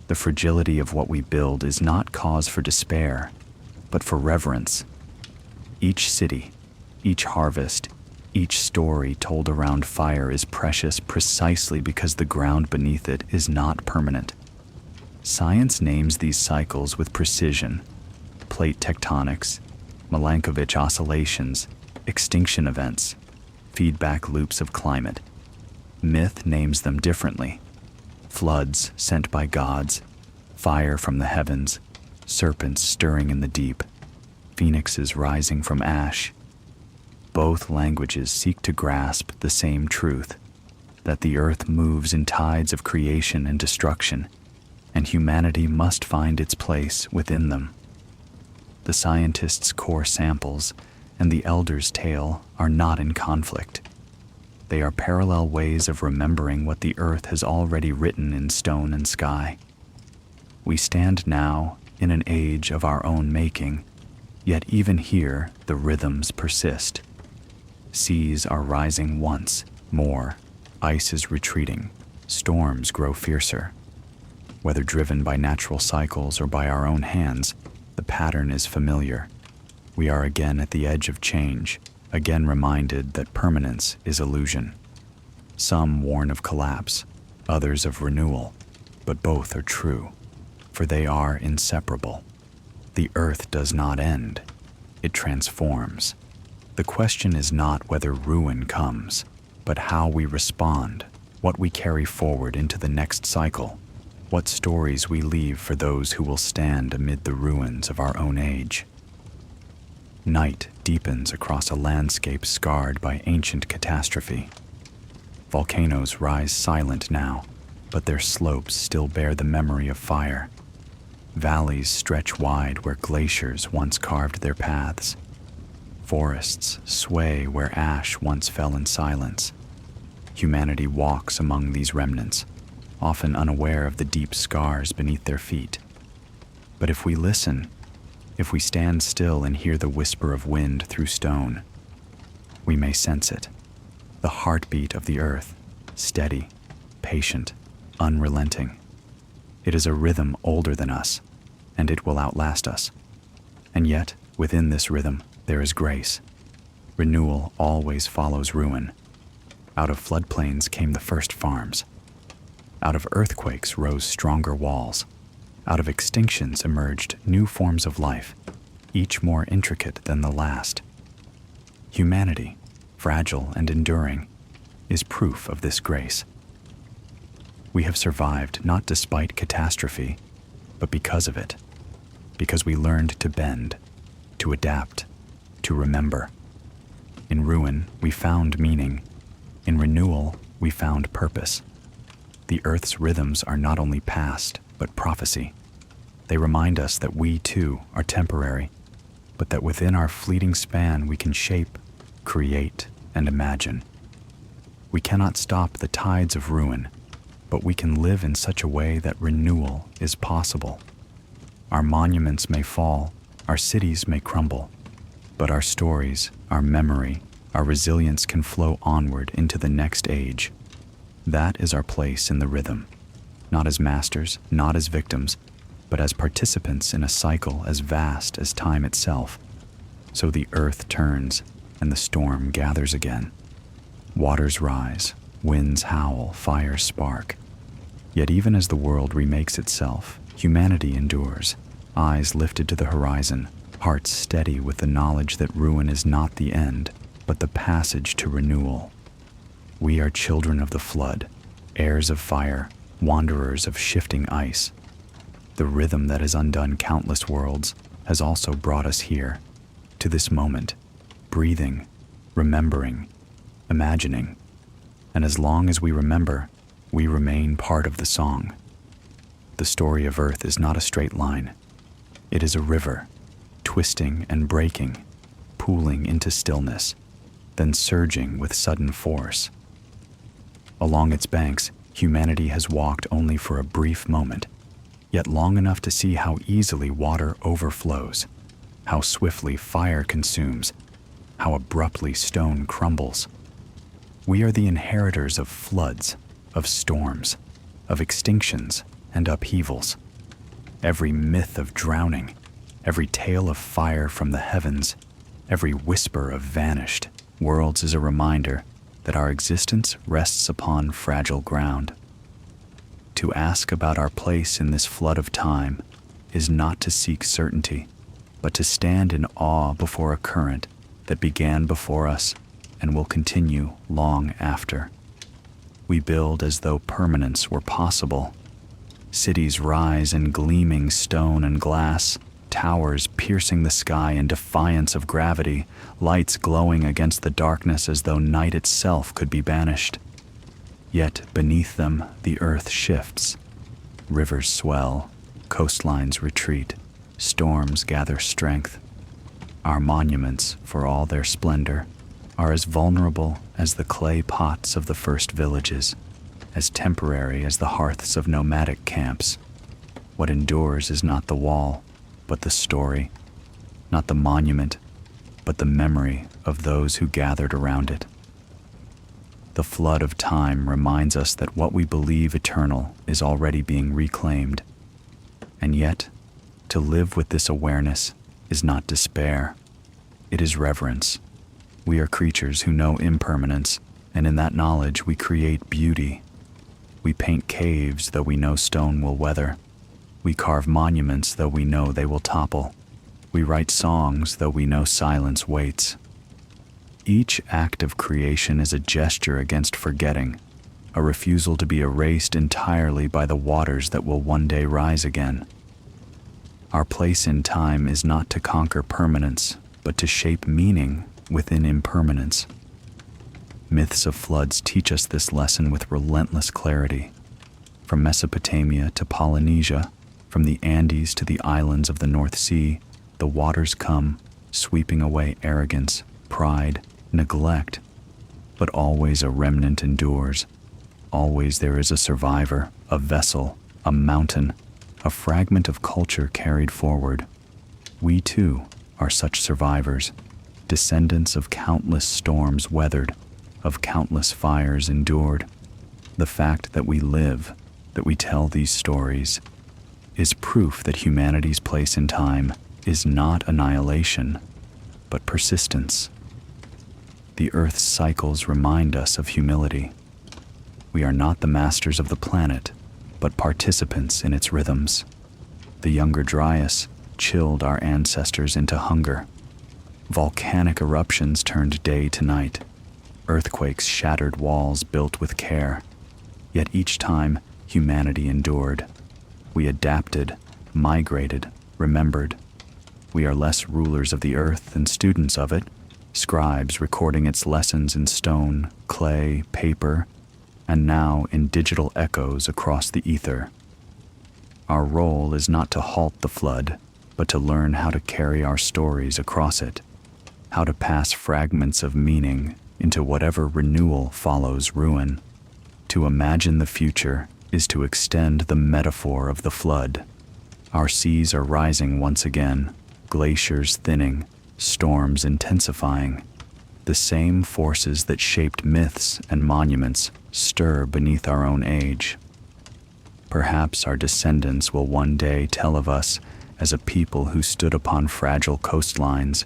The fragility of what we build is not cause for despair, but for reverence. Each city, each harvest, each story told around fire is precious precisely because the ground beneath it is not permanent. Science names these cycles with precision: plate tectonics, Milankovitch oscillations, extinction events, feedback loops of climate. Myth names them differently: floods sent by gods, fire from the heavens, serpents stirring in the deep, phoenixes rising from ash. Both languages seek to grasp the same truth, that the earth moves in tides of creation and destruction, and humanity must find its place within them. The scientist's core samples and the elder's tale are not in conflict. They are parallel ways of remembering what the earth has already written in stone and sky. We stand now in an age of our own making, yet even here the rhythms persist. Seas are rising once more, ice is retreating, storms grow fiercer. Whether driven by natural cycles or by our own hands, the pattern is familiar. We are again at the edge of change, again reminded that permanence is illusion. Some warn of collapse, others of renewal, but both are true, for they are inseparable. The earth does not end, it transforms. The question is not whether ruin comes, but how we respond, what we carry forward into the next cycle, what stories we leave for those who will stand amid the ruins of our own age. Night deepens across a landscape scarred by ancient catastrophe. Volcanoes rise silent now, but their slopes still bear the memory of fire. Valleys stretch wide where glaciers once carved their paths. Forests sway where ash once fell in silence. Humanity walks among these remnants, often unaware of the deep scars beneath their feet. But if we listen, if we stand still and hear the whisper of wind through stone, we may sense it, the heartbeat of the earth, steady, patient, unrelenting. It is a rhythm older than us, and it will outlast us. And yet, within this rhythm, there is grace. Renewal always follows ruin. Out of floodplains came the first farms. Out of earthquakes rose stronger walls. Out of extinctions emerged new forms of life, each more intricate than the last. Humanity, fragile and enduring, is proof of this grace. We have survived not despite catastrophe, but because of it, because we learned to bend, to adapt, to remember. In ruin, we found meaning. In renewal, we found purpose. The earth's rhythms are not only past, but prophecy. They remind us that we, too, are temporary, but that within our fleeting span we can shape, create, and imagine. We cannot stop the tides of ruin, but we can live in such a way that renewal is possible. Our monuments may fall, our cities may crumble, but our stories, our memory, our resilience can flow onward into the next age. That is our place in the rhythm, not as masters, not as victims, but as participants in a cycle as vast as time itself. So the earth turns and the storm gathers again. Waters rise, winds howl, fires spark. Yet even as the world remakes itself, humanity endures, eyes lifted to the horizon, hearts steady with the knowledge that ruin is not the end, but the passage to renewal. We are children of the flood, heirs of fire, wanderers of shifting ice. The rhythm that has undone countless worlds has also brought us here, to this moment, breathing, remembering, imagining. And as long as we remember, we remain part of the song. The story of Earth is not a straight line. It is a river, twisting and breaking, pooling into stillness, then surging with sudden force. Along its banks, humanity has walked only for a brief moment, yet long enough to see how easily water overflows, how swiftly fire consumes, how abruptly stone crumbles. We are the inheritors of floods, of storms, of extinctions and upheavals. Every myth of drowning, every tale of fire from the heavens, every whisper of vanished worlds is a reminder that our existence rests upon fragile ground. To ask about our place in this flood of time is not to seek certainty, but to stand in awe before a current that began before us and will continue long after. We build as though permanence were possible. Cities rise in gleaming stone and glass, towers piercing the sky in defiance of gravity, lights glowing against the darkness as though night itself could be banished. Yet beneath them the earth shifts. Rivers swell, coastlines retreat, storms gather strength. Our monuments, for all their splendor, are as vulnerable as the clay pots of the first villages, as temporary as the hearths of nomadic camps. What endures is not the wall, but the story, not the monument, but the memory of those who gathered around it. The flood of time reminds us that what we believe eternal is already being reclaimed. And yet, to live with this awareness is not despair. It is reverence. We are creatures who know impermanence, and in that knowledge we create beauty. We paint caves though we know stone will weather. We carve monuments though we know they will topple. We write songs though we know silence waits. Each act of creation is a gesture against forgetting, a refusal to be erased entirely by the waters that will one day rise again. Our place in time is not to conquer permanence, but to shape meaning within impermanence. Myths of floods teach us this lesson with relentless clarity. From Mesopotamia to Polynesia, from the Andes to the islands of the North Sea, the waters come, sweeping away arrogance, pride, neglect. But always a remnant endures. Always there is a survivor, a vessel, a mountain, a fragment of culture carried forward. We too are such survivors, descendants of countless storms weathered, of countless fires endured. The fact that we live, that we tell these stories, is proof that humanity's place in time is not annihilation, but persistence. The Earth's cycles remind us of humility. We are not the masters of the planet, but participants in its rhythms. The younger Dryas chilled our ancestors into hunger. Volcanic eruptions turned day to night. Earthquakes shattered walls built with care. Yet each time, humanity endured. We adapted, migrated, remembered. We are less rulers of the earth than students of it, scribes recording its lessons in stone, clay, paper, and now in digital echoes across the ether. Our role is not to halt the flood, but to learn how to carry our stories across it, how to pass fragments of meaning into whatever renewal follows ruin. To imagine the future is to extend the metaphor of the flood. Our seas are rising once again, glaciers thinning, storms intensifying. The same forces that shaped myths and monuments stir beneath our own age. Perhaps our descendants will one day tell of us as a people who stood upon fragile coastlines,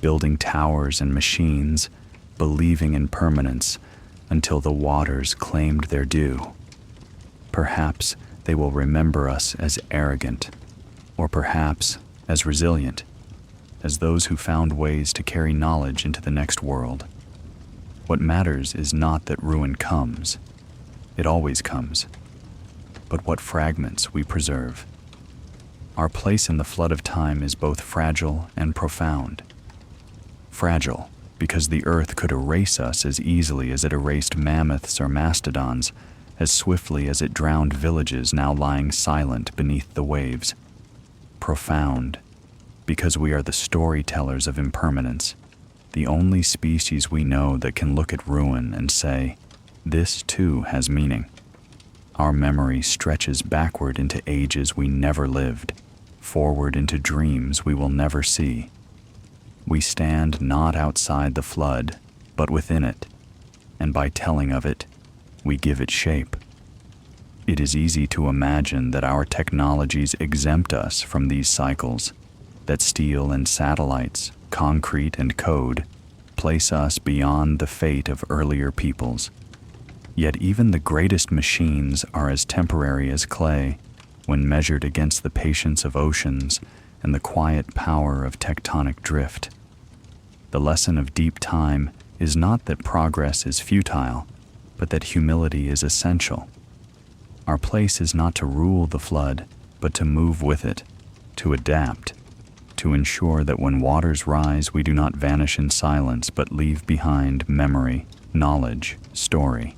building towers and machines, believing in permanence until the waters claimed their due. Perhaps they will remember us as arrogant, or perhaps as resilient, as those who found ways to carry knowledge into the next world. What matters is not that ruin comes, it always comes, but what fragments we preserve. Our place in the flood of time is both fragile and profound. Fragile, because the earth could erase us as easily as it erased mammoths or mastodons, as swiftly as it drowned villages now lying silent beneath the waves. Profound, because we are the storytellers of impermanence, the only species we know that can look at ruin and say, this too has meaning. Our memory stretches backward into ages we never lived, forward into dreams we will never see. We stand not outside the flood, but within it, and by telling of it, we give it shape. It is easy to imagine that our technologies exempt us from these cycles, that steel and satellites, concrete and code, place us beyond the fate of earlier peoples. Yet even the greatest machines are as temporary as clay when measured against the patience of oceans and the quiet power of tectonic drift. The lesson of deep time is not that progress is futile, but that humility is essential. Our place is not to rule the flood, but to move with it, to adapt, to ensure that when waters rise, we do not vanish in silence, but leave behind memory, knowledge, story.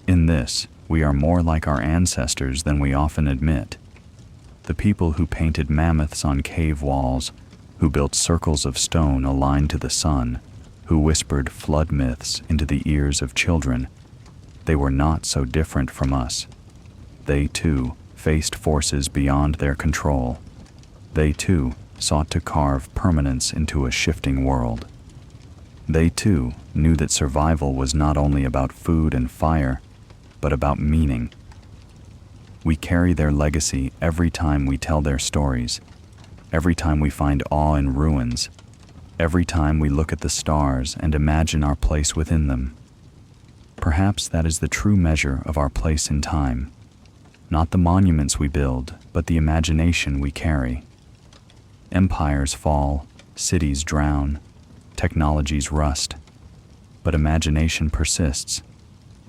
In this, we are more like our ancestors than we often admit. The people who painted mammoths on cave walls, who built circles of stone aligned to the sun, who whispered flood myths into the ears of children, they were not so different from us. They, too, faced forces beyond their control. They, too, sought to carve permanence into a shifting world. They, too, knew that survival was not only about food and fire, but about meaning. We carry their legacy every time we tell their stories, every time we find awe in ruins, every time we look at the stars and imagine our place within them. Perhaps that is the true measure of our place in time, not the monuments we build, but the imagination we carry. Empires fall, cities drown, technologies rust, but imagination persists.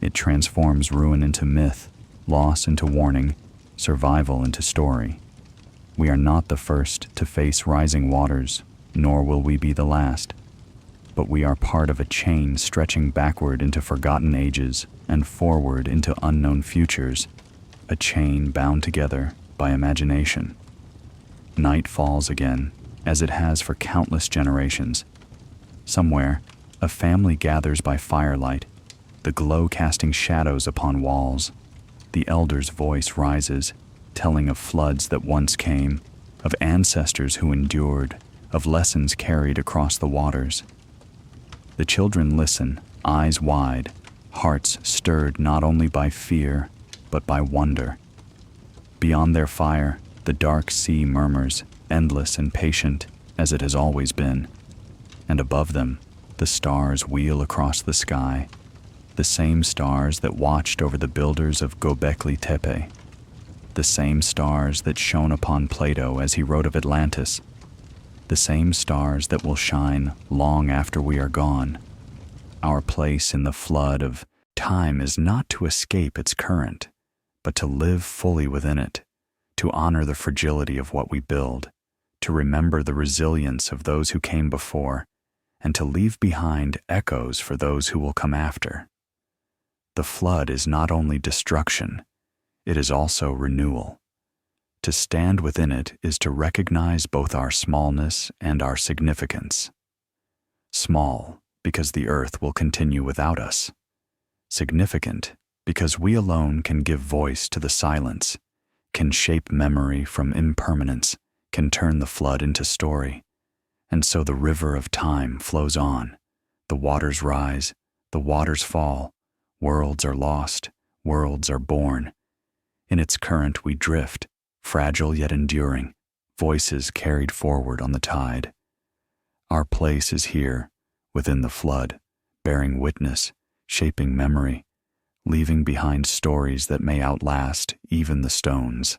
It transforms ruin into myth, loss into warning, survival into story. We are not the first to face rising waters, nor will we be the last. But we are part of a chain stretching backward into forgotten ages and forward into unknown futures, a chain bound together by imagination. Night falls again, as it has for countless generations. Somewhere, a family gathers by firelight, the glow casting shadows upon walls. The elder's voice rises, telling of floods that once came, of ancestors who endured, of lessons carried across the waters. The children listen, eyes wide, hearts stirred not only by fear, but by wonder. Beyond their fire, the dark sea murmurs, endless and patient as it has always been. And above them, the stars wheel across the sky, the same stars that watched over the builders of Göbekli Tepe, the same stars that shone upon Plato as he wrote of Atlantis, the same stars that will shine long after we are gone. Our place in the flood of time is not to escape its current, but to live fully within it, to honor the fragility of what we build, to remember the resilience of those who came before, and to leave behind echoes for those who will come after. The flood is not only destruction, it is also renewal. To stand within it is to recognize both our smallness and our significance. Small, because the earth will continue without us. Significant, because we alone can give voice to the silence, can shape memory from impermanence, can turn the flood into story. And so the river of time flows on. The waters rise, the waters fall, worlds are lost, worlds are born. In its current we drift, fragile yet enduring, voices carried forward on the tide. Our place is here, within the flood, bearing witness, shaping memory, leaving behind stories that may outlast even the stones.